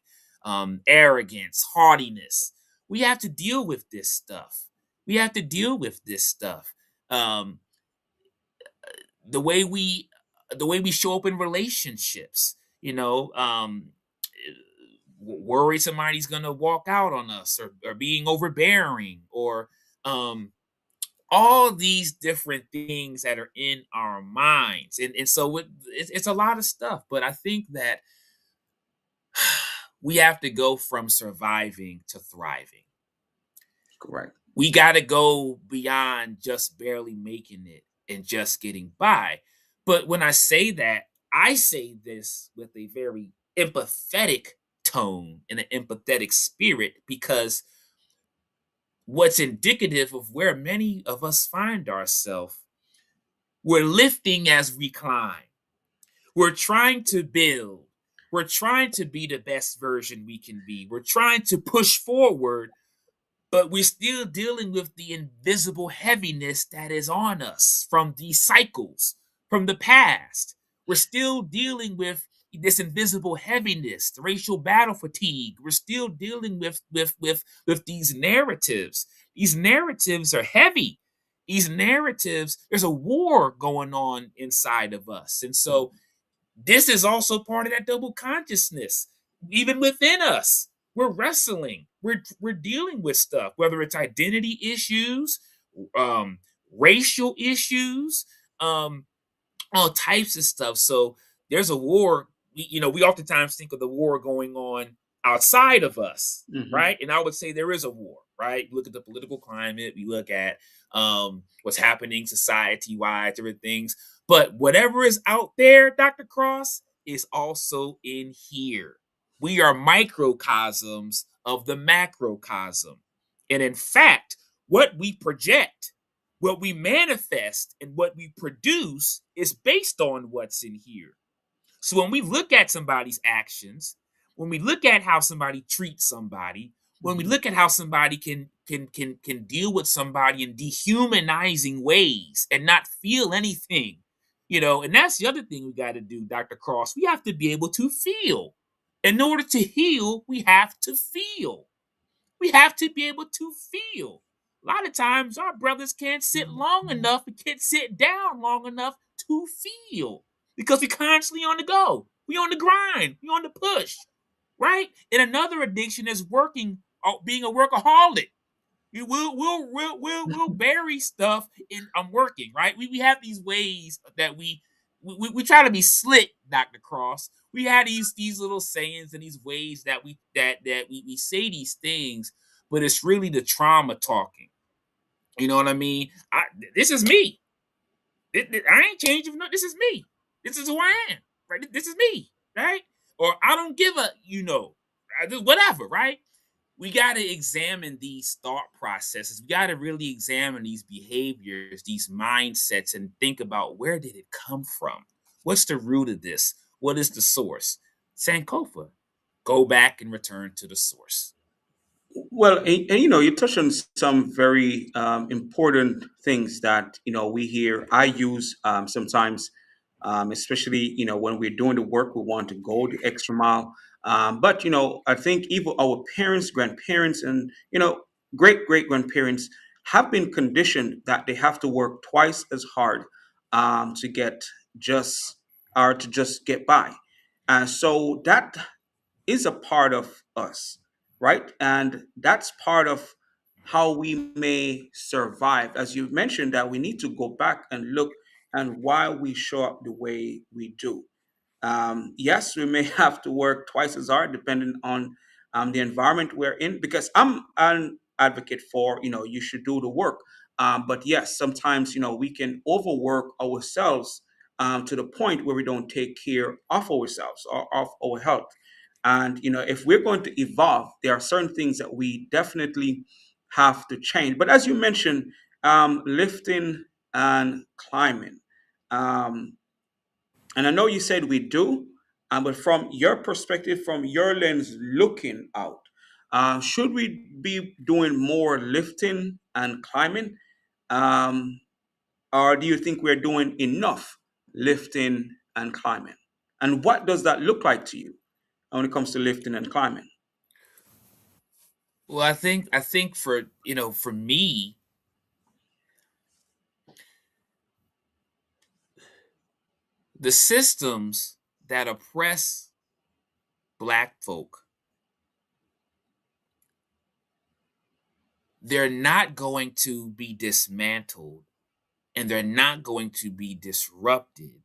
arrogance, haughtiness. We have to deal with this stuff. We have to deal with this stuff. Um, the way we show up in relationships, worry somebody's gonna walk out on us, or being overbearing, or um all these different things that are in our minds. And so it's a lot of stuff, but I think that we have to go from surviving to thriving. Correct. We got to go beyond just barely making it and just getting by. But when I say that, I say this with a very empathetic tone and an empathetic spirit, because what's indicative of where many of us find ourselves, we're lifting as we climb. We're trying to build. We're trying to be the best version we can be. We're trying to push forward, but we're still dealing with the invisible heaviness that is on us from these cycles from the past. We're still dealing with, this invisible heaviness, the racial battle fatigue. We're still dealing with these narratives. These narratives are heavy. These narratives, there's a war going on inside of us. And so this is also part of that double consciousness. Even within us, we're wrestling. We're dealing with stuff, whether it's identity issues, um, racial issues, um, all types of stuff. So there's a war. We oftentimes think of the war going on outside of us, Hmm. right? And I would say there is a war, right? We look at the political climate, we look at what's happening society wide, different things. But whatever is out there, Dr. Cross, is also in here. We are microcosms of the macrocosm. And in fact, what we project, what we manifest, and what we produce is based on what's in here. So when we look at somebody's actions, when we look at how somebody treats somebody, when we Hmm. look at how somebody can deal with somebody in dehumanizing ways and not feel anything, and that's the other thing we got to do, Dr. Cross. We have to be able to feel. In order to heal, we have to feel. We have to be able to feel. A lot of times, our brothers can't sit long enough, we can't sit down long enough to feel because we're constantly on the go. We on the grind. We on the push, right? And another addiction is being a workaholic. We'll bury stuff in I'm working, right? We have these ways that we try to be slick, Dr. Cross. We have these little sayings and these ways that we say these things, but it's really the trauma talking. You know what I mean? This is me. I ain't changing. No, this is me. This is who I am. Right? This is me. Right? Or I don't give a whatever. Right? We got to examine these thought processes. We got to really examine these behaviors, these mindsets, and think about where did it come from? What's the root of this? What is the source? Sankofa. Go back and return to the source. Well, and you touched on some very important things that we hear. I use sometimes, especially when we're doing the work, we want to go the extra mile. But I think even our parents, grandparents, and great great grandparents have been conditioned that they have to work twice as hard to get just or to just get by, and so that is a part of us, right? And that's part of how we may survive. As you mentioned, that we need to go back and look and why we show up the way we do. Yes, we may have to work twice as hard depending on the environment we're in. Because I'm an advocate for you should do the work, but yes, sometimes we can overwork ourselves to the point where we don't take care of ourselves or of our health. And if we're going to evolve, there are certain things that we definitely have to change. But as you mentioned, lifting and climbing. Um, and I know you said we do, but from your perspective, from your lens looking out, should we be doing more lifting and climbing? Um, or do you think we're doing enough lifting and climbing? And what does that look like to you when it comes to lifting and climbing? Well, I think for me, the systems that oppress black folk, they're not going to be dismantled and they're not going to be disrupted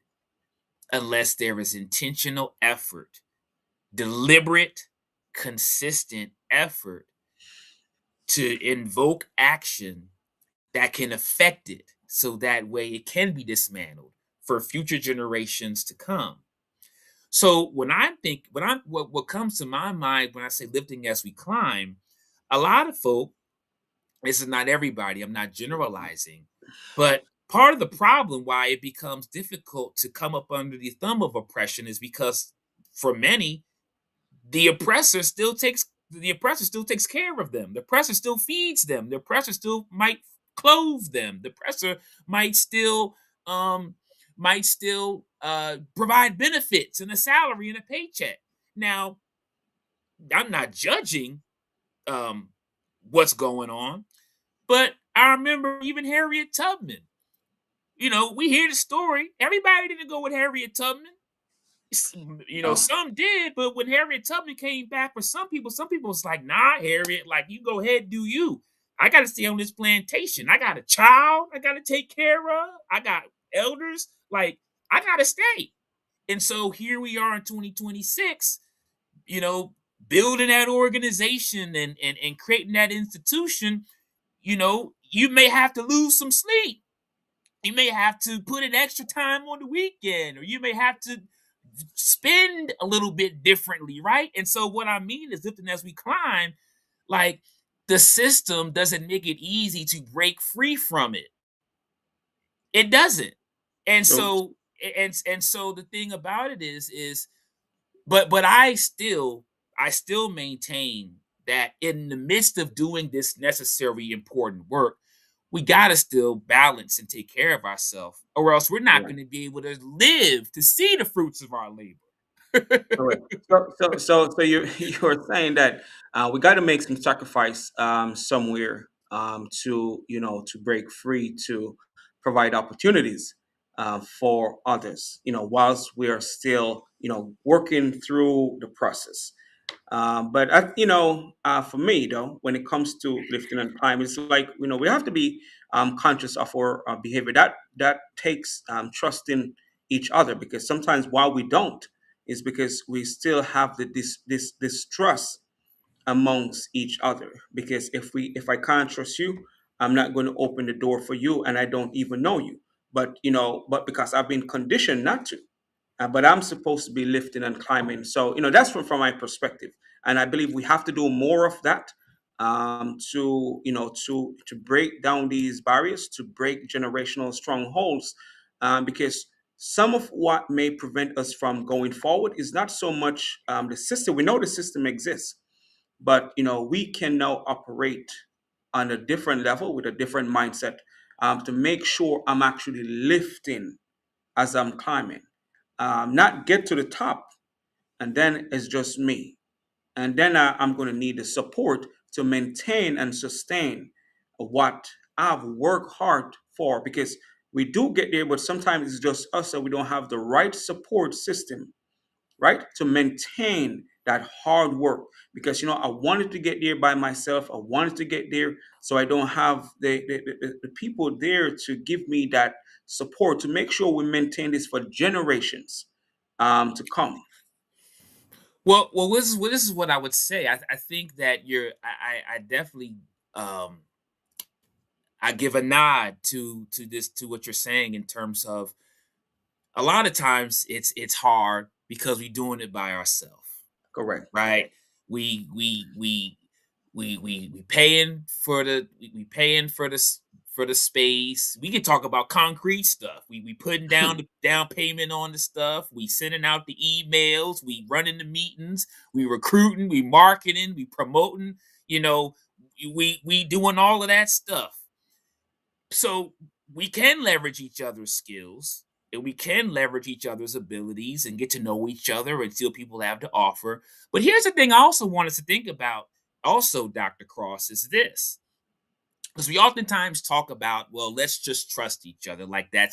unless there is intentional effort, deliberate, consistent effort to invoke action that can affect it so that way it can be dismantled for future generations to come. So what comes to my mind when I say lifting as we climb, a lot of folk, this is not everybody, I'm not generalizing, but part of the problem why it becomes difficult to come up under the thumb of oppression is because for many, the oppressor still takes care of them. The oppressor still feeds them. The oppressor still might clothe them. The oppressor might still um might still provide benefits and a salary and a paycheck. Now, I'm not judging um, what's going on, but I remember even Harriet Tubman. We hear the story. Everybody didn't go with Harriet Tubman. Oh, Some did, but when Harriet Tubman came back, for some people was like, nah, Harriet, like you go ahead, do you. I gotta stay on this plantation. I got a child I gotta take care of. I got elders. Like, I gotta stay. And so here we are in 2026, you know, building that organization and creating that institution. You may have to lose some sleep. You may have to put in extra time on the weekend, or you may have to spend a little bit differently, right? And so what I mean is, lifting as we climb, like, the system doesn't make it easy to break free from it. It doesn't. And so so and so the thing about it is but I still maintain that in the midst of doing this necessary important work, we gotta still balance and take care of ourselves, or else we're not correct. gonna be able to live to see the fruits of our labor. Correct. So you're saying that we got to make some sacrifice somewhere to to break free to provide opportunities for others. Whilst we are still working through the process. But for me though, when it comes to lifting and climbing, it's like we have to be conscious of our behavior. That takes trusting each other, because sometimes while we don't, is because we still have this trust amongst each other. Because if I can't trust you, I'm not going to open the door for you, and I don't even know you. But because I've been conditioned not to, but I'm supposed to be lifting and climbing. So that's from my perspective, and I believe we have to do more of that to break down these barriers, to break generational strongholds, because some of what may prevent us from going forward is not so much the system. We know the system exists, but we can now operate on a different level with a different mindset, to make sure I'm actually lifting as I'm climbing, not get to the top and then it's just me. And then I'm going to need the support to maintain and sustain what I've worked hard for, because we do get there, but sometimes it's just us that we don't have the right support system, right, to maintain that hard work. Because I wanted to get there by myself. I wanted to get there, so I don't have the people there to give me that support to make sure we maintain this for generations to come. Well, this is what I would say. I think that I definitely, um I give a nod to what you're saying, in terms of, a lot of times it's hard because we're doing it by ourselves, Correct. right? We paying for the space. We can talk about concrete stuff. We putting down the down payment on the stuff. We sending out the emails. We running the meetings. We recruiting. We marketing. We promoting. You know, we doing all of that stuff. So we can leverage each other's skills, and we can leverage each other's abilities and get to know each other and see what people have to offer. But here's the thing I also want us to think about, also, Dr. Cross, is this. Because we oftentimes talk about, well, let's just trust each other. Like, I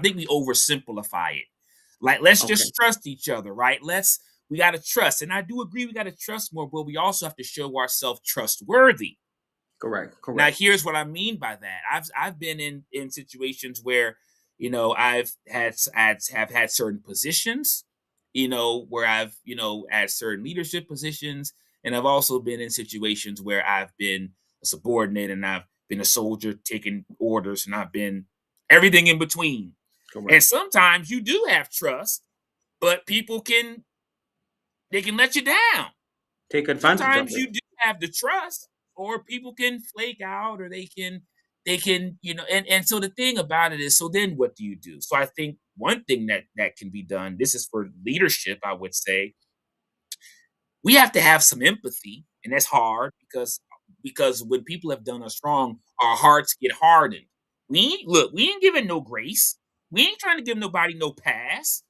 think we oversimplify it. Like, let's Okay. just trust each other, right? We got to trust. And I do agree we got to trust more, but we also have to show ourselves trustworthy. Correct. Now, Correct. here's what I mean by that. I've been in situations where, I've have had certain positions, where I've, had certain leadership positions, and I've also been in situations where I've been a subordinate, and I've been a soldier taking orders, and I've been everything in between. And Correct. sometimes you do have trust, but they can let you down. Take advantage of Sometimes it. you do have the trust, or people can flake out, or they can, and so the thing about it is, so then what do you do? So I think one thing that can be done, this is for leadership, I would say, we have to have some empathy, and that's hard, because when people have done us wrong, our hearts get hardened. We ain't giving no grace. We ain't trying to give nobody no pass,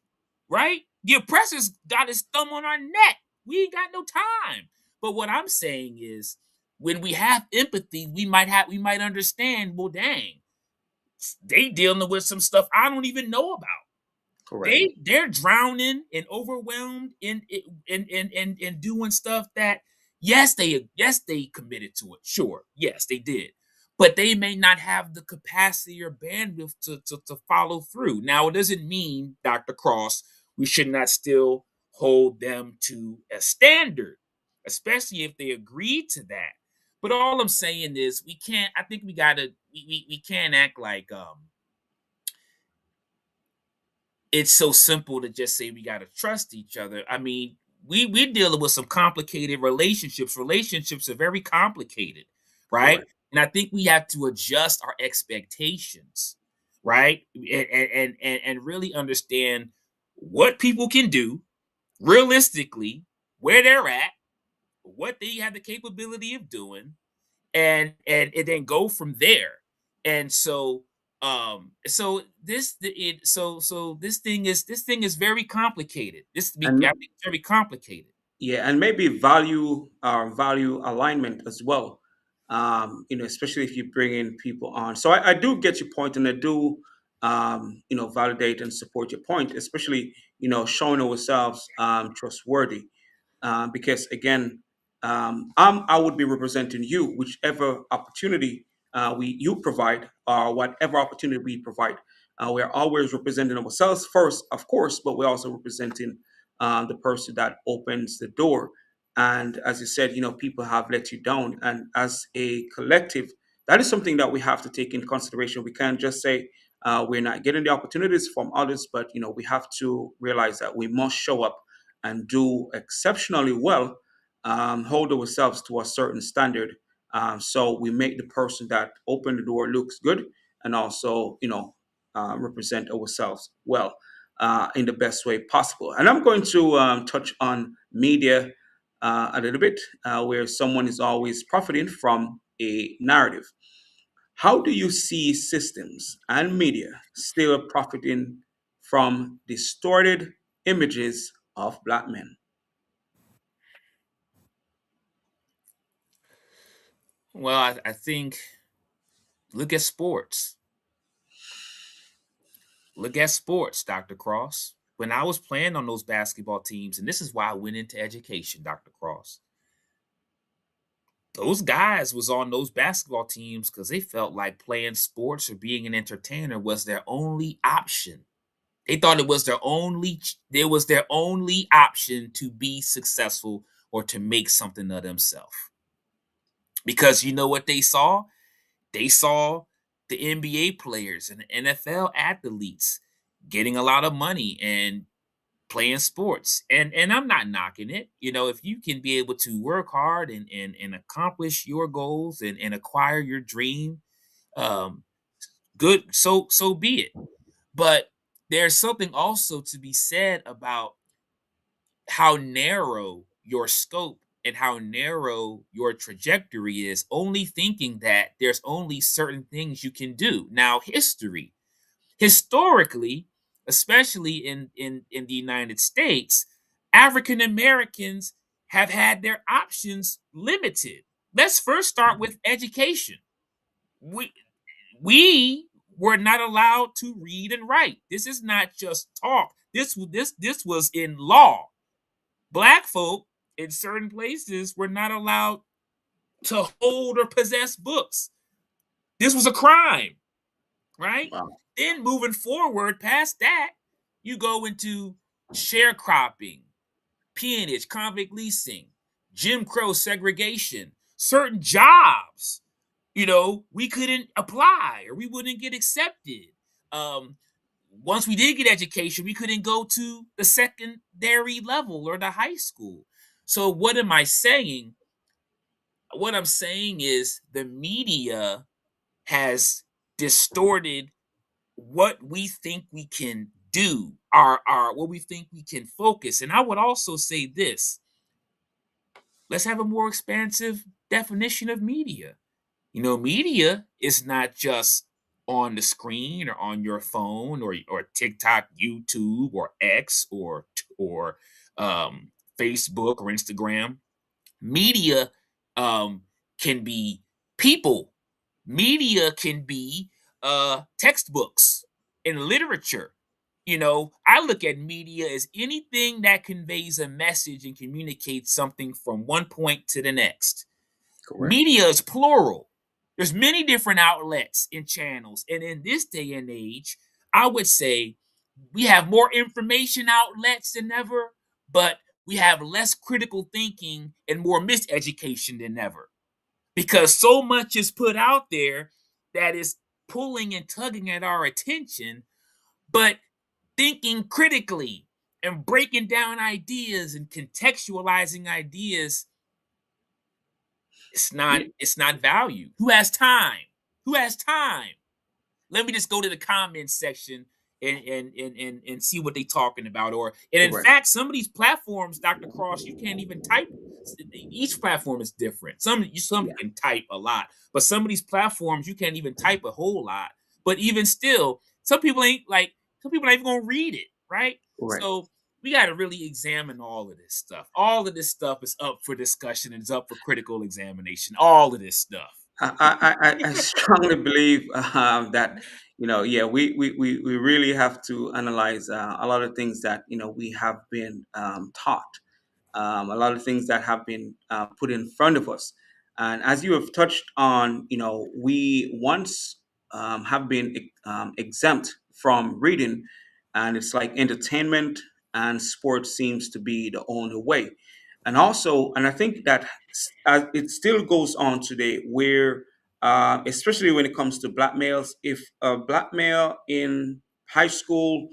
right? The oppressor's got his thumb on our neck. We ain't got no time. But what I'm saying is, when we have empathy, we might understand. Well, dang, they dealing with some stuff I don't even know about. Correct. They're drowning and overwhelmed in doing stuff that, yes they committed to it, sure, yes they did, but they may not have the capacity or bandwidth to follow through. Now it doesn't mean, Dr. Cross, we should not still hold them to a standard, especially if they agreed to that. But all I'm saying is, we can't, I think we gotta we can't act like it's so simple to just say we got to trust each other. I mean, we're dealing with some complicated relationships. Relationships are very complicated, right? Correct. And I think we have to adjust our expectations, right? And really understand what people can do realistically, where they're at, what they have the capability of doing, and then go from there. And so this thing is very complicated. I And think it's very complicated. yeah, and maybe value alignment as well. Especially if you bring in people on. So I do get your point, and I do validate and support your point, especially showing ourselves trustworthy. Because again, I would be representing you, whichever opportunity you provide, or whatever opportunity we provide. We're always representing ourselves first, of course, but we're also representing the person that opens the door. And as you said, people have let you down, and as a collective, that is something that we have to take in consideration. We can't just say we're not getting the opportunities from others, but we have to realize that we must show up and do exceptionally well, hold ourselves to a certain standard. So we make the person that opened the door looks good, and also, represent ourselves well in the best way possible. And I'm going to touch on media a little bit, where someone is always profiting from a narrative. How do you see systems and media still profiting from distorted images of Black men? Well, I think, look at sports. Look at sports, Dr. Cross. When I was playing on those basketball teams, and this is why I went into education, Dr. Cross. Those guys was on those basketball teams because they felt like playing sports or being an entertainer was their only option. They thought it was their only option to be successful or to make something of themselves. Because you know what they saw? They saw the NBA players and the NFL athletes getting a lot of money and playing sports. And I'm not knocking it. If you can be able to work hard and accomplish your goals and acquire your dream, um, good, so be it. But there's something also to be said about how narrow your scope and how narrow your trajectory is, only thinking that there's only certain things you can do. Now, historically, especially in the United States, African Americans have had their options limited. Let's first start with education. We we were not allowed to read and write. This is not just talk. This was in law. Black folk in certain places were not allowed to hold or possess books. This was a crime, right? Wow. Then moving forward past that, you go into sharecropping, peonage, convict leasing, Jim Crow segregation, certain jobs, we couldn't apply or we wouldn't get accepted. Um, Once we did get education, we couldn't go to the secondary level or the high school. So what am I saying? What I'm saying is the media has distorted what we think we can do, our what we think we can focus. And I would also say this: let's have a more expansive definition of media. Media is not just on the screen or on your phone or TikTok, YouTube, or X, or um, Facebook or Instagram. Media um, can be people. Media can be textbooks and literature. I look at media as anything that conveys a message and communicates something from one point to the next. Correct. Media is plural. There's many different outlets and channels. And in this day and age, I would say we have more information outlets than ever, but we have less critical thinking and more miseducation than ever, because so much is put out there that is pulling and tugging at our attention. But thinking critically and breaking down ideas and contextualizing ideas, Ye- it's not valued. Who has time? Who has time? Let me just go to the comments section and see what they talking about. Or, and in Correct. fact, some of these platforms, Dr. Cross, you can't even type. Each platform is different. Some Yeah. can type a lot, but some of these platforms you can't even type a whole lot. But even still, some people ain't even gonna read it, right? Correct. So we got to really examine all of this stuff. All of this stuff is up for discussion and is up for critical examination. All of this stuff. I strongly believe that yeah, we really have to analyze a lot of things that we have been taught, a lot of things that have been put in front of us. And as you have touched on, we once have been exempt from reading, and it's like entertainment and sports seems to be the only way. And also, and I think that it still goes on today, where especially when it comes to black males, if a black male in high school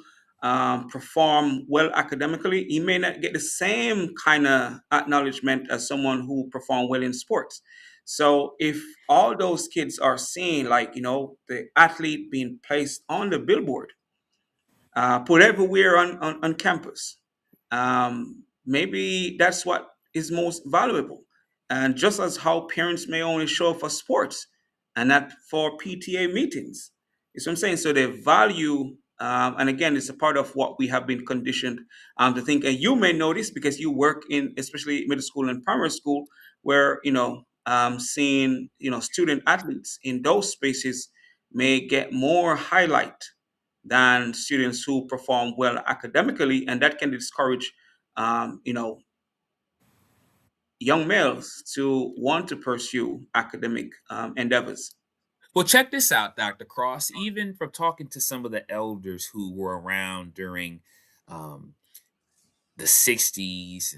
perform well academically, he may not get the same kind of acknowledgement as someone who perform well in sports. So if all those kids are seeing, like, the athlete being placed on the billboard, put everywhere on campus. Maybe that's what is most valuable. And just as how parents may only show up for sports and not for PTA meetings. You see what I'm saying? So they value, and again, it's a part of what we have been conditioned to think. And you may notice because you work in, especially middle school and primary school, where, seeing, student athletes in those spaces may get more highlight than students who perform well academically, and that can discourage, um, you know, young males to want to pursue academic endeavors. Well, check this out, Dr. Cross. Even from talking to some of the elders who were around during um, the 60s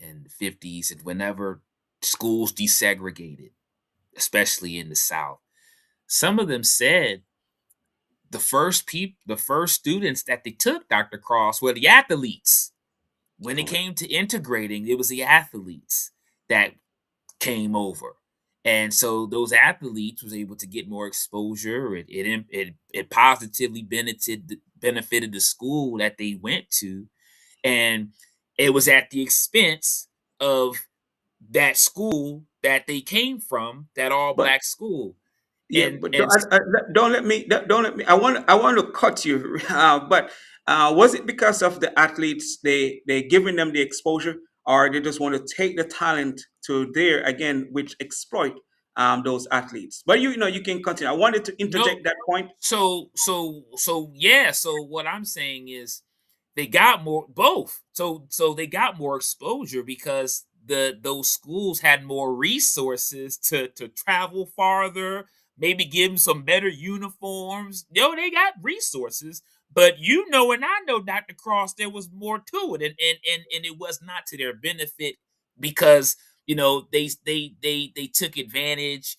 and 50s, and whenever schools desegregated, especially in the South, some of them said the first students that they took, Dr. Cross, were the athletes. When it Correct. came to integrating, it was the athletes that came over. And so those athletes was able to get more exposure. It positively benefited the school that they went to, and it was at the expense of that school that they came from, that all But black school. yeah, And but and don't let me. I want to cut you. But was it because of the athletes, they giving them the exposure, or they just want to take the talent to there again, which exploit those athletes? But you can continue. I wanted to no, interject that point. yeah, so what I'm saying is they got more both. So they got more exposure because those schools had more resources to travel farther, maybe give them some better uniforms. They got resources, but and I know, Dr. Cross, there was more to it, and it was not to their benefit, because they took advantage.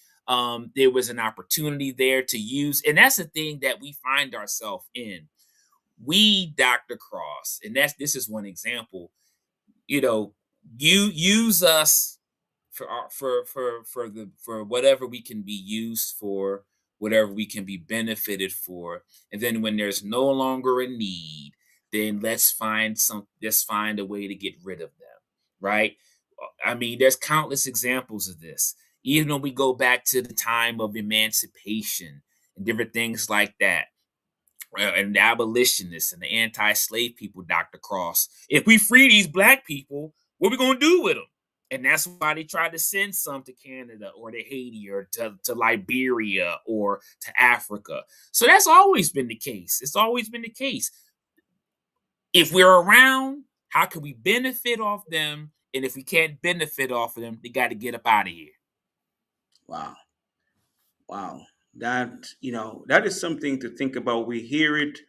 There was an opportunity there to use, and that's the thing that we find ourselves in. We, Dr. Cross, and this is one example. You know, you use us for whatever we can be used for, whatever we can be benefited for, and then when there's no longer a need, then let's find a way to get rid of them, right? I mean, there's countless examples of this. Even when we go back to the time of emancipation and different things like that. And the abolitionists and the anti-slave people, Dr. Cross. If we free these black people, what we gonna do with them? And that's why they tried to send some to Canada or to Haiti or to Liberia or to Africa. So that's always been the case. It's always been the case. If we're around, how can we benefit off them? And if we can't benefit off of them, they got to get up out of here. Wow. Wow. That, that is something to think about. We hear it,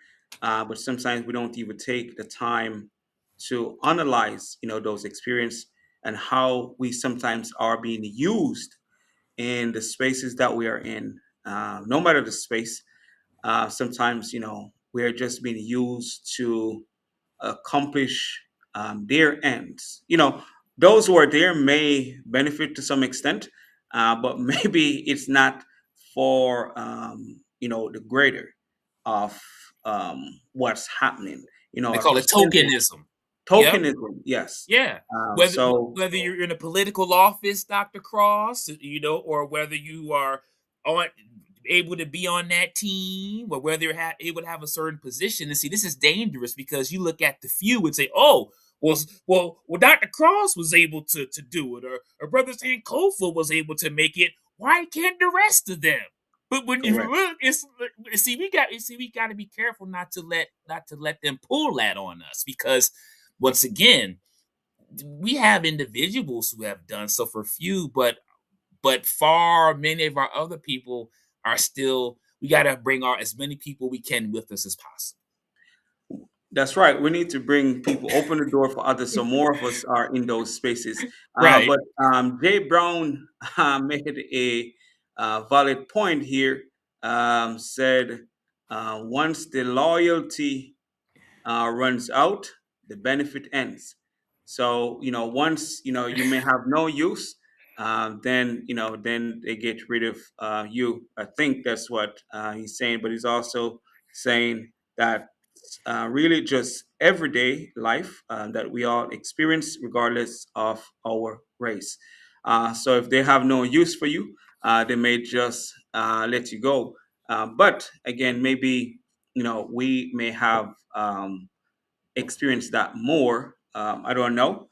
but sometimes we don't even take the time to analyze, those experiences and how we sometimes are being used in the spaces that we are in. No matter the space, sometimes, we're just being used to accomplish their ends. Those who are there may benefit to some extent, but maybe it's not for the greater of what's happening. They A call it percentage tokenism. Yep. tokenism, yes. Yeah. Um, Whether so whether you're in a political office, Dr. Cross, or whether you are on able to be on that team, or whether you're able to have a certain position. And see, this is dangerous because you look at the few and say, "Oh, well, Dr. Cross was able to do it, or Brother Sankofa was able to make it. Why can't the rest of them?" But when you correct. look, we got to be careful not to let them pull that on us because once again we have individuals who have done so for few, but far many of our other people are still. We got to bring our as many people we can with us as possible. That's right. We need to bring people, open the door for others, so more of us are in those spaces. Right. But Jay Brown made a valid point here. Said once the loyalty runs out, the benefit ends. So once you may have no use, then they get rid of you. I think that's what he's saying, but he's also saying that really just everyday life that we all experience, regardless of our race. So if they have no use for you, they may just let you go. But again, maybe we may have experienced that more. I don't know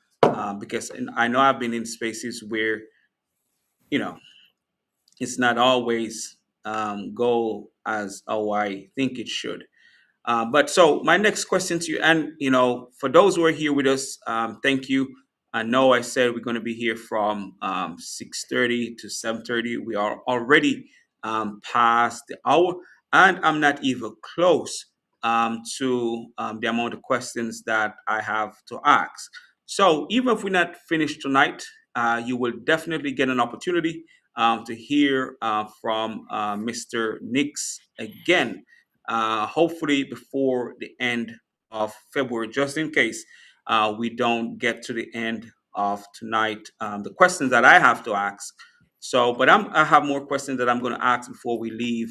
because I know I've been in spaces where you know it's not always go as how I think it should. But so my next question to you, and for those who are here with us, thank you. I know I said we're going to be here from 6:30 to 7:30. We are already past the hour, and I'm not even close to the amount of questions that I have to ask. So even if we're not finished tonight, you will definitely get an opportunity to hear from Mr. Nicks again, hopefully before the end of February, just in case we don't get to the end of tonight. The questions that I have to ask. So, but I have more questions that I'm going to ask before we leave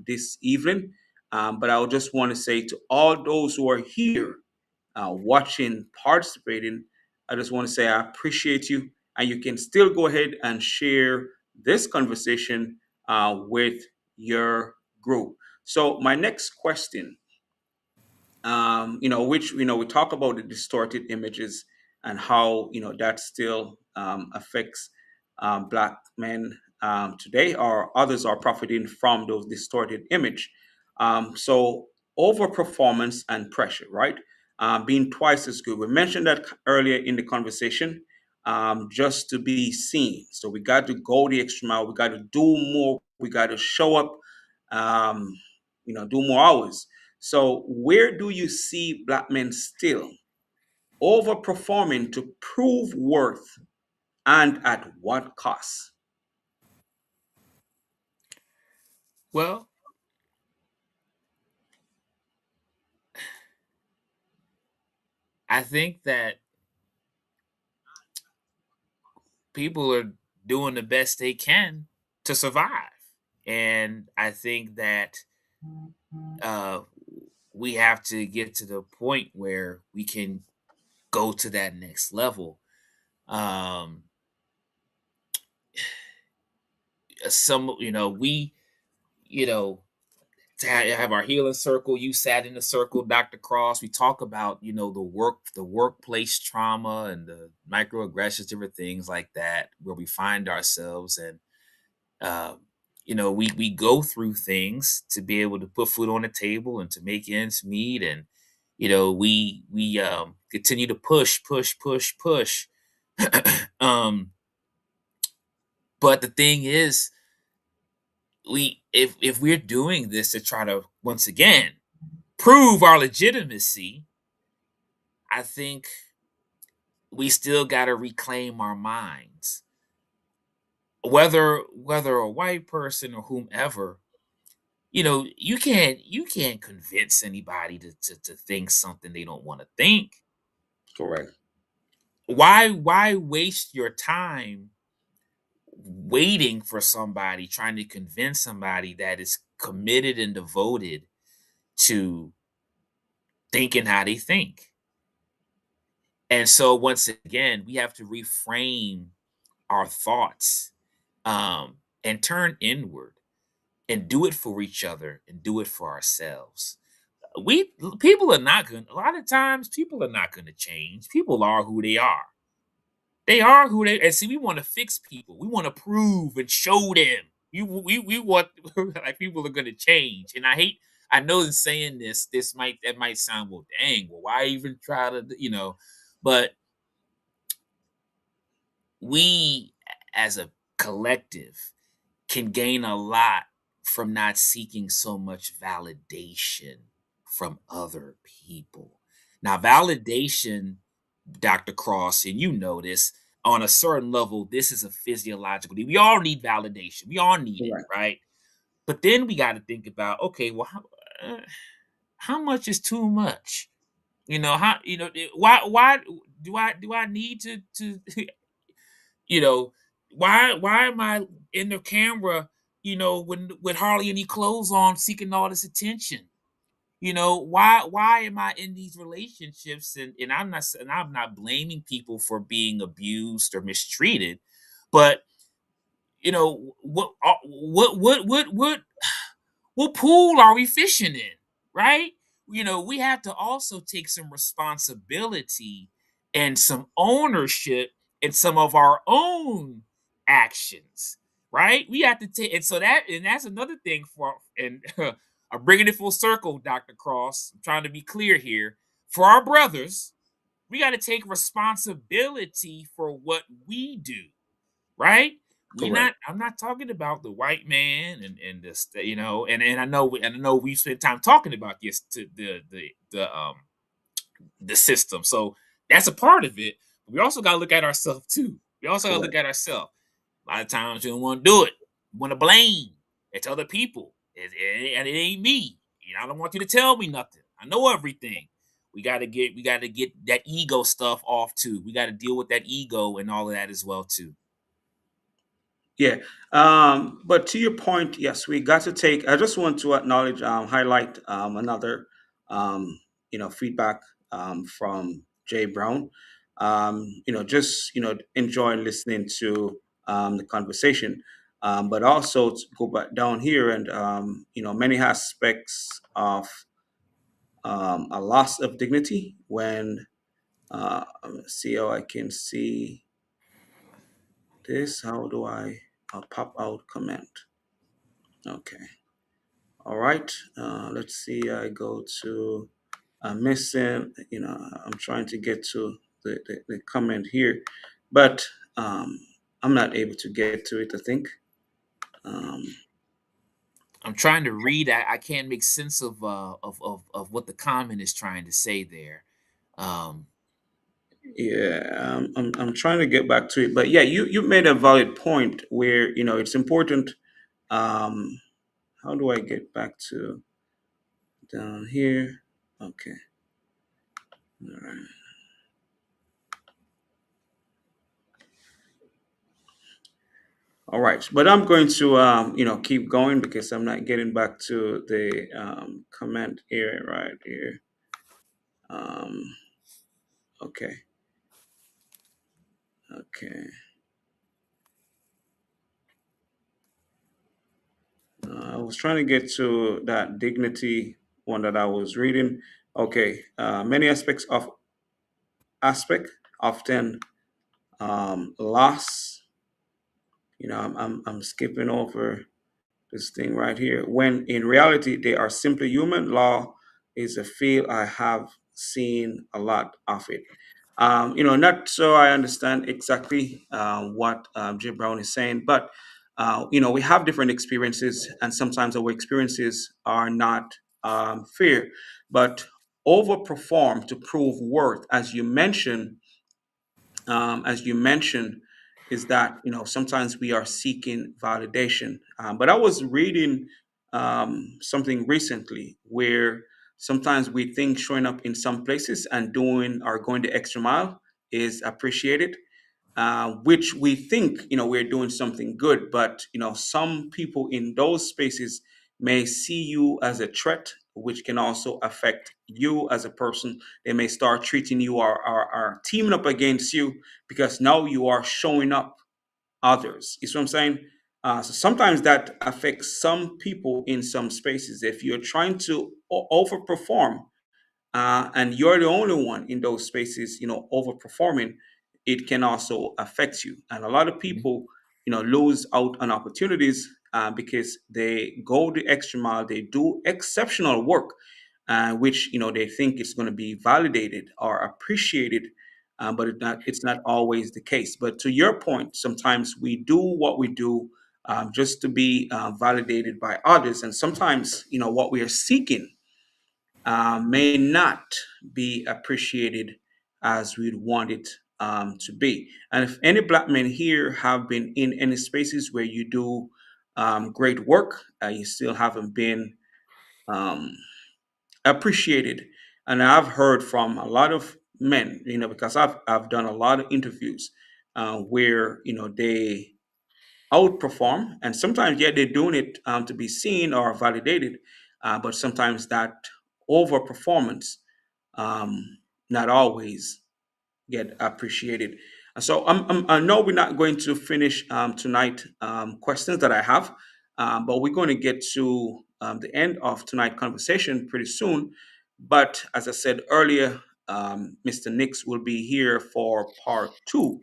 this evening. But I would just want to say to all those who are here watching, participating, I just want to say I appreciate you. And you can still go ahead and share this conversation with your group. So, my next question, which we talk about the distorted images and how that still affects black men today, or others are profiting from those distorted image. So overperformance and pressure, right? Being twice as good. We mentioned that earlier in the conversation. Just to be seen. So we got to go the extra mile. We got to do more. We got to show up. Um, do more hours. So, where do you see black men still overperforming to prove worth, and at what cost? Well, I think that people are doing the best they can to survive, and I think that uh, we have to get to the point where we can go to that next level. Um, some, we, you know, to have our healing circle. You sat in the circle, Dr. Cross. We talk about, the workplace trauma and the microaggressions, different things like that, where we find ourselves. And um, we go through things to be able to put food on the table and to make ends meet. And we continue to push, push, push, push. um, but the thing is, if we're doing this to try to once again prove our legitimacy, I think we still got to reclaim our minds. Whether a white person or whomever, you can't convince anybody to think something they don't want to think. Correct. Why waste your time waiting for somebody, trying to convince somebody that is committed and devoted to thinking how they think? And so once again, we have to reframe our thoughts, and turn inward and do it for each other and do it for ourselves. We People are not going. A lot of times, people are not going to change. People are who they are. They are who they. And see, we want to fix people. We want to prove and show them. We want like people are going to change. And I hate. I know in saying this, that might sound, well, dang. Well, why even try to, But we as a collective can gain a lot from not seeking so much validation from other people. Now, validation, Dr. Cross, and you know this, on a certain level, this is a physiological need. We all need validation. We all need it, Correct. right? But then we got to think about, okay, well, how much is too much? Why do I need to You know, why am I in the camera, when with hardly any clothes on, seeking all this attention? Why am I in these relationships? And I'm not blaming people for being abused or mistreated, but what pool are we fishing in, right? We have to also take some responsibility and some ownership in some of our own actions, right? We have to take, and that's another thing for, and I'm bringing it full circle, Dr. Cross. I'm trying to be clear here. For our brothers, we got to take responsibility for what we do, right? Correct. I'm not talking about the white man and this, and I know we spent time talking about this, to the system. So that's a part of it. We also got to look at ourselves too. We also got to look Correct. at ourselves. A lot of times you don't want to do it. You want to blame. It's other people. And it ain't me. I don't want you to tell me nothing. I know everything. We gotta get that ego stuff off too. We gotta deal with that ego and all of that as well too. Yeah. But to your point, yes, we got to take. I just want to acknowledge, highlight another, feedback from Jay Brown. Just enjoying listening to the conversation, but also to go back down here and many aspects of a loss of dignity when. Let's see how I can see this. How do I pop out comment? Okay. All right. Let's see. I go to missing. I'm trying to get to the comment here, but I'm not able to get to it. I think. Um, I'm trying to read. I can't make sense of what the comment is trying to say there. Um, yeah, I'm trying to get back to it, but yeah, you made a valid point where it's important. Um, how do I get back to down here? Okay. All right. All right, but I'm going to keep going because I'm not getting back to the comment area right here. Um, okay, okay. I was trying to get to that dignity one that I was reading. Okay, many aspect often loss. I'm skipping over this thing right here. When in reality they are simply human. Law is a field I have seen a lot of it. Not so I understand exactly what Jim Brown is saying, but we have different experiences, and sometimes our experiences are not fair, but overperform to prove worth, as you mentioned, is that sometimes we are seeking validation. But I was reading something recently where sometimes we think showing up in some places and doing or going the extra mile is appreciated, which we think we're doing something good, but some people in those spaces may see you as a threat, which can also affect you as a person. They may start treating you or teaming up against you because now you are showing up others. You see what I'm saying? So sometimes that affects some people in some spaces. If you're trying to overperform, and you're the only one in those spaces, overperforming, it can also affect you. And a lot of people, lose out on opportunities because they go the extra mile, they do exceptional work, which they think is going to be validated or appreciated. But it's not always the case. But to your point, sometimes we do what we do just to be validated by others, and sometimes what we are seeking may not be appreciated as we'd want it to be. And if any black men here have been in any spaces where you do great work, you still haven't been um, appreciated. And I've heard from a lot of men, because I've done a lot of interviews where they outperform, and sometimes yeah they're doing it to be seen or validated, but sometimes that overperformance um, not always get appreciated. So I know we're not going to finish tonight questions that I have, but we're going to get to the end of tonight conversation pretty soon. But as I said earlier, Mr. Nix will be here for part two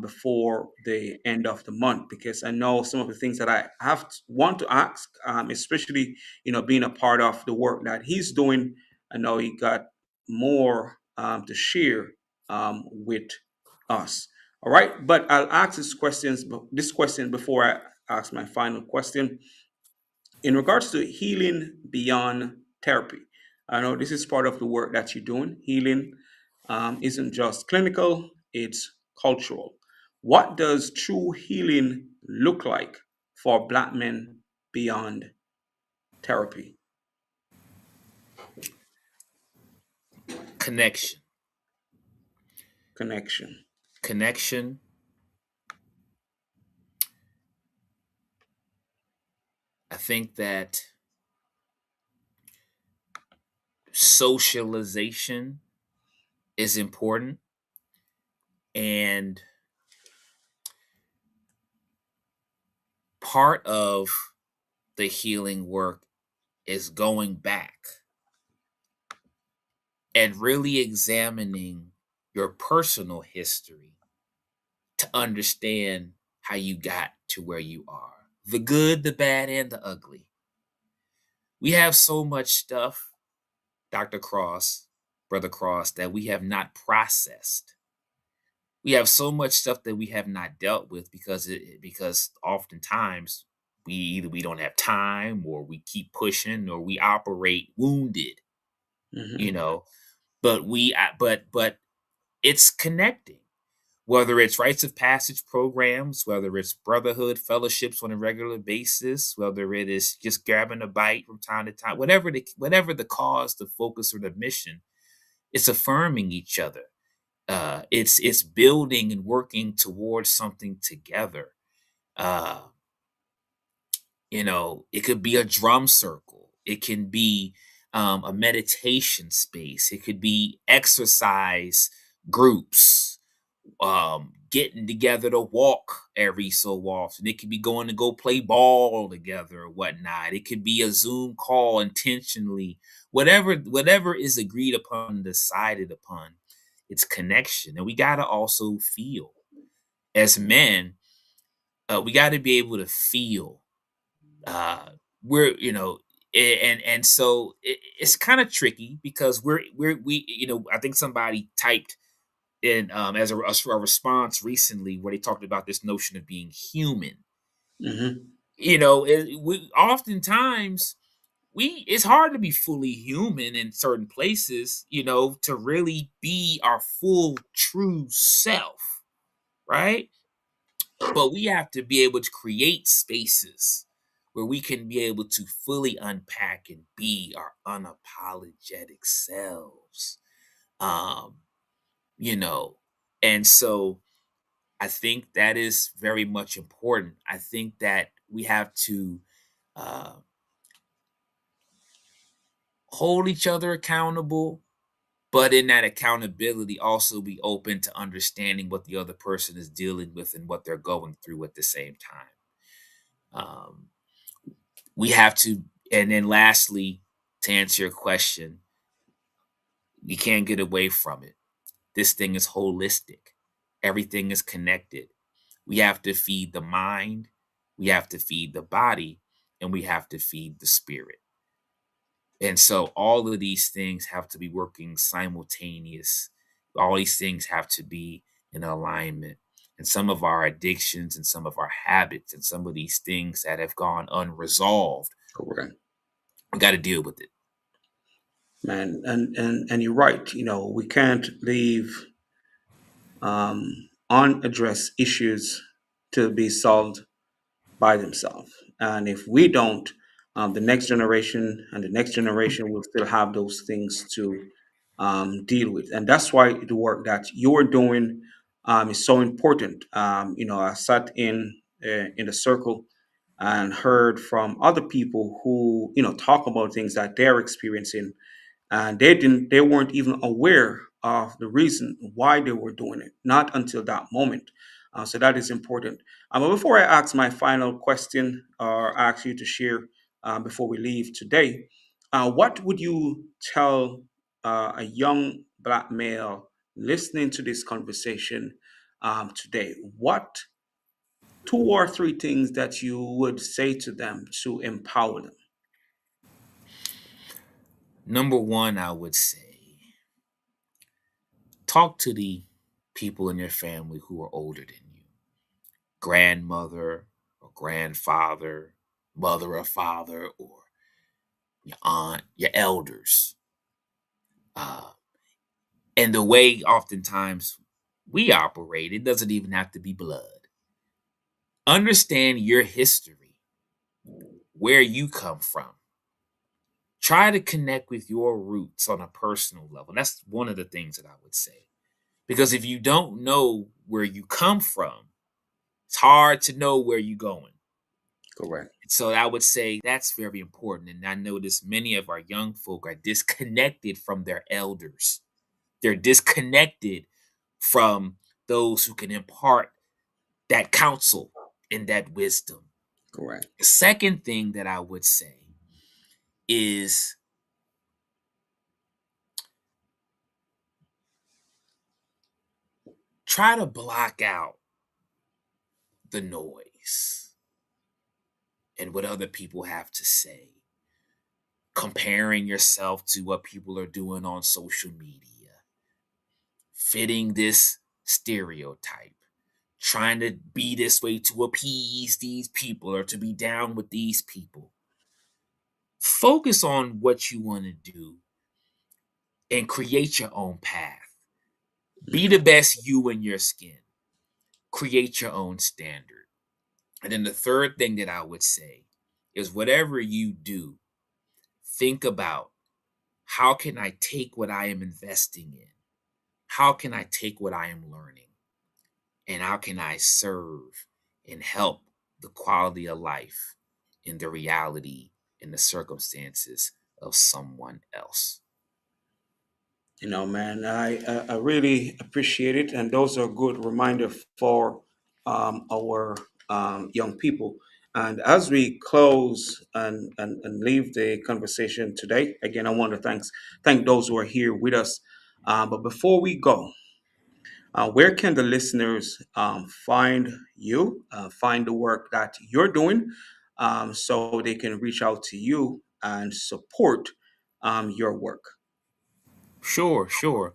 before the end of the month, because I know some of the things that I want to ask, especially being a part of the work that he's doing. I know he got more to share with us. All right, but I'll ask this question before I ask my final question. In regards to healing beyond therapy, I know this is part of the work that you're doing. Healing isn't just clinical; it's cultural. What does true healing look like for Black men beyond therapy? Connection. Connection. Connection. I think that socialization is important, and part of the healing work is going back and really examining your personal history to understand how you got to where you are, the good, the bad, and the ugly. We have so much stuff, Dr. Cross, Brother Cross, that we have not processed. We have so much stuff that we have not dealt with because oftentimes we don't have time, or we keep pushing, or we operate wounded, you Hmm. know. But it's connecting. Whether it's rites of passage programs, whether it's brotherhood fellowships on a regular basis, whether it is just grabbing a bite from time to time, whatever the cause, the focus, or the mission, it's affirming each other. It's building and working towards something together. Uh, it could be a drum circle. It can be a meditation space. It could be exercise groups. getting together to walk every so often. It could be going to go play ball together or whatnot. It could be a Zoom call intentionally. Whatever is agreed upon, decided upon, it's connection. And we gotta also feel. As men, we gotta be able to feel. Uh we're and so it's kind of tricky because I think somebody typed in as a response recently where they talked about this notion of being human. Hmm. We oftentimes we it's hard to be fully human in certain places, to really be our full true self, right? But we have to be able to create spaces where we can be able to fully unpack and be our unapologetic selves. Um, you know, and so I think that is very much important. I think that we have to uh, hold each other accountable, but in that accountability, also be open to understanding what the other person is dealing with and what they're going through at the same time. Um, we have to, and then lastly, to answer your question, we can't get away from it. This thing is holistic, everything is connected. We have to feed the mind, we have to feed the body, and we have to feed the spirit. And so all of these things have to be working simultaneous. All these things have to be in alignment. And some of our addictions and some of our habits and some of these things that have gone unresolved, Correct. we got to deal with it. Man, and you're right. We can't leave unaddressed issues to be solved by themselves. And if we don't, the next generation and the next generation will still have those things to deal with. And that's why the work that you're doing is so important. I sat in a circle and heard from other people who talk about things that they're experiencing, and they weren't even aware of the reason why they were doing it, not until that moment. So that is important. But before I ask my final question or ask you to share before we leave today, what would you tell a young black male listening to this conversation today? What two or three things that you would say to them to empower them? Number one, I would say talk to the people in your family who are older than you, grandmother or grandfather, mother or father, or your aunt, your elders. Uh, and the way oftentimes we operate, it doesn't even have to be blood. Understand your history, where you come from. Try to connect with your roots on a personal level. That's one of the things that I would say. Because if you don't know where you come from, it's hard to know where you're going. Correct. So I would say that's very important. And I notice many of our young folk are disconnected from their elders. They're disconnected from those who can impart that counsel and that wisdom. Correct. The second thing that I would say is try to block out the noise and what other people have to say, comparing yourself to what people are doing on social media, fitting this stereotype, trying to be this way to appease these people or to be down with these people. Focus on what you want to do and create your own path. Be the Mhm. best you in your skin. Create your own standard. And then the third thing that I would say is whatever you do, think about how can I take what I am investing in? How can I take what I am learning? And how can I serve and help the quality of life in the reality and the circumstances of someone else? Man, I really appreciate it, and those are good reminder for our young people. And as we close and leave the conversation today, again, I want to thank those who are here with us. But before we go, where can the listeners find you, find the work that you're doing, so they can reach out to you and support your work? Sure, sure.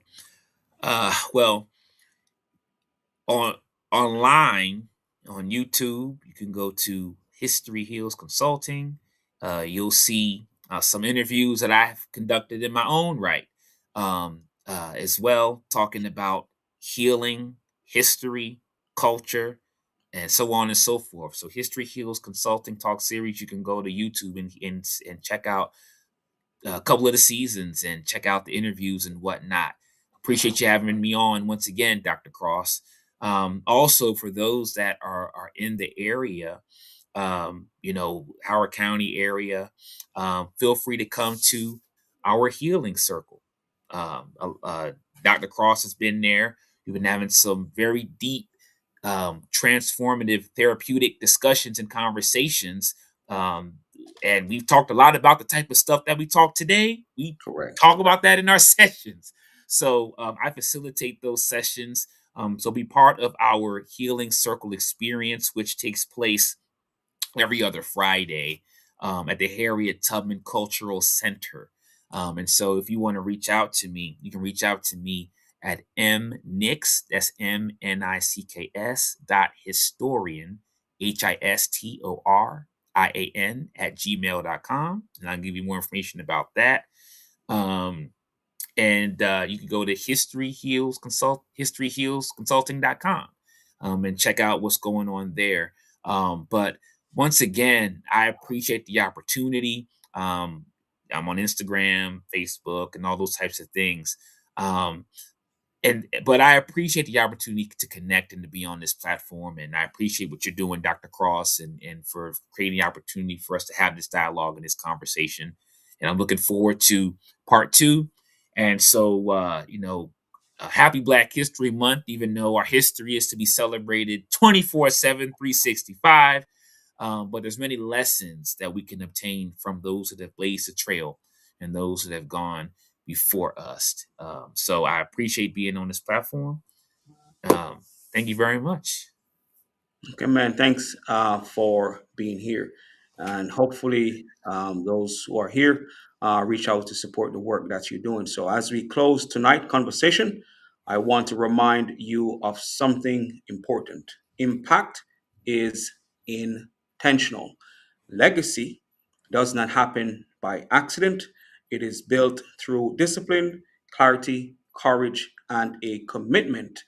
Well, on online on YouTube, you can go to History Heals Consulting. You'll see some interviews that I've conducted in my own right, as well, talking about healing, history, culture, and so on and so forth. So, History Heals Consulting Talk Series. You can go to YouTube and check out a couple of the seasons and check out the interviews and whatnot. Appreciate you having me on once again, Dr. Cross. Also, for those that are in the area, Howard County area, feel free to come to our healing circle. Dr. Cross has been there. We've been having some very deep, transformative, therapeutic discussions and conversations. Um, and we've talked a lot about the type of stuff that we talk today. We Correct. talk about that in our sessions. So I facilitate those sessions. So be part of our healing circle experience, which takes place every other Friday at the Harriet Tubman Cultural Center. And so if you want to reach out to me, you can reach out to me at mnicks, that's MNICKS dot historian, HISTORIAN at gmail.com. And I'll give you more information about that. Um, and you can go to historyhealsconsulting.com and check out what's going on there. But once again, I appreciate the opportunity. I'm on Instagram, Facebook, and all those types of things. Um, but I appreciate the opportunity to connect and to be on this platform, and I appreciate what you're doing, Dr. Cross, and for creating the opportunity for us to have this dialogue and this conversation. And I'm looking forward to part two. And so, happy Black History Month, even though our history is to be celebrated 24/7, 365. But there's many lessons that we can obtain from those that have blazed the trail and those that have gone before us. So I appreciate being on this platform. Um, Thank you very much. Okay, man. Thanks for being here, and hopefully, those who are here reach out to support the work that you're doing. So, as we close tonight' conversation, I want to remind you of something important. Impact is intentional. Legacy does not happen by accident. It is built through discipline, clarity, courage, and a commitment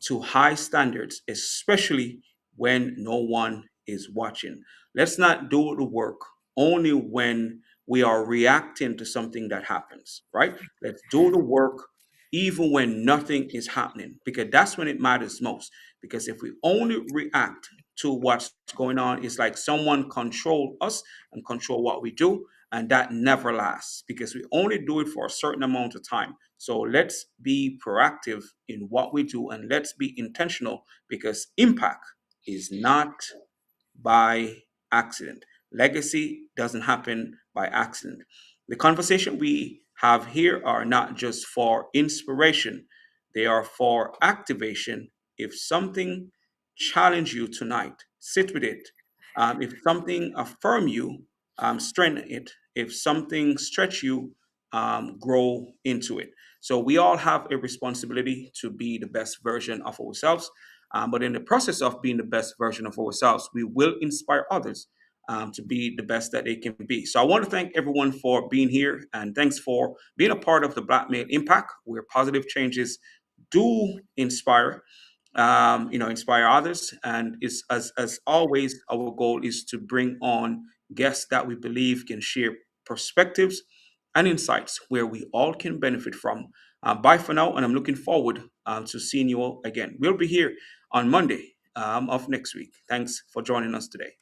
to high standards, especially when no one is watching. Let's not do the work only when we are reacting to something that happens, right? Let's do the work even when nothing is happening, because that's when it matters most. Because if we only react to what's going on, it's like someone control us and control what we do, and that never lasts because we only do it for a certain amount of time. So let's be proactive in what we do and let's be intentional because impact is not by accident. Legacy doesn't happen by accident. The conversation we have here are not just for inspiration, they are for activation. If something challenge you tonight, sit with it. If something affirm you, strengthen it. If something stretch you, grow into it. So we all have a responsibility to be the best version of ourselves. But in the process of being the best version of ourselves, we will inspire others to be the best that they can be. So I want to thank everyone for being here and thanks for being a part of the Black Male Impact, where positive changes do inspire, inspire others. And it's as always, our goal is to bring on guests that we believe can share perspectives and insights where we all can benefit from. Bye for now, and I'm looking forward to seeing you all again. We'll be here on Monday of next week. Thanks for joining us today.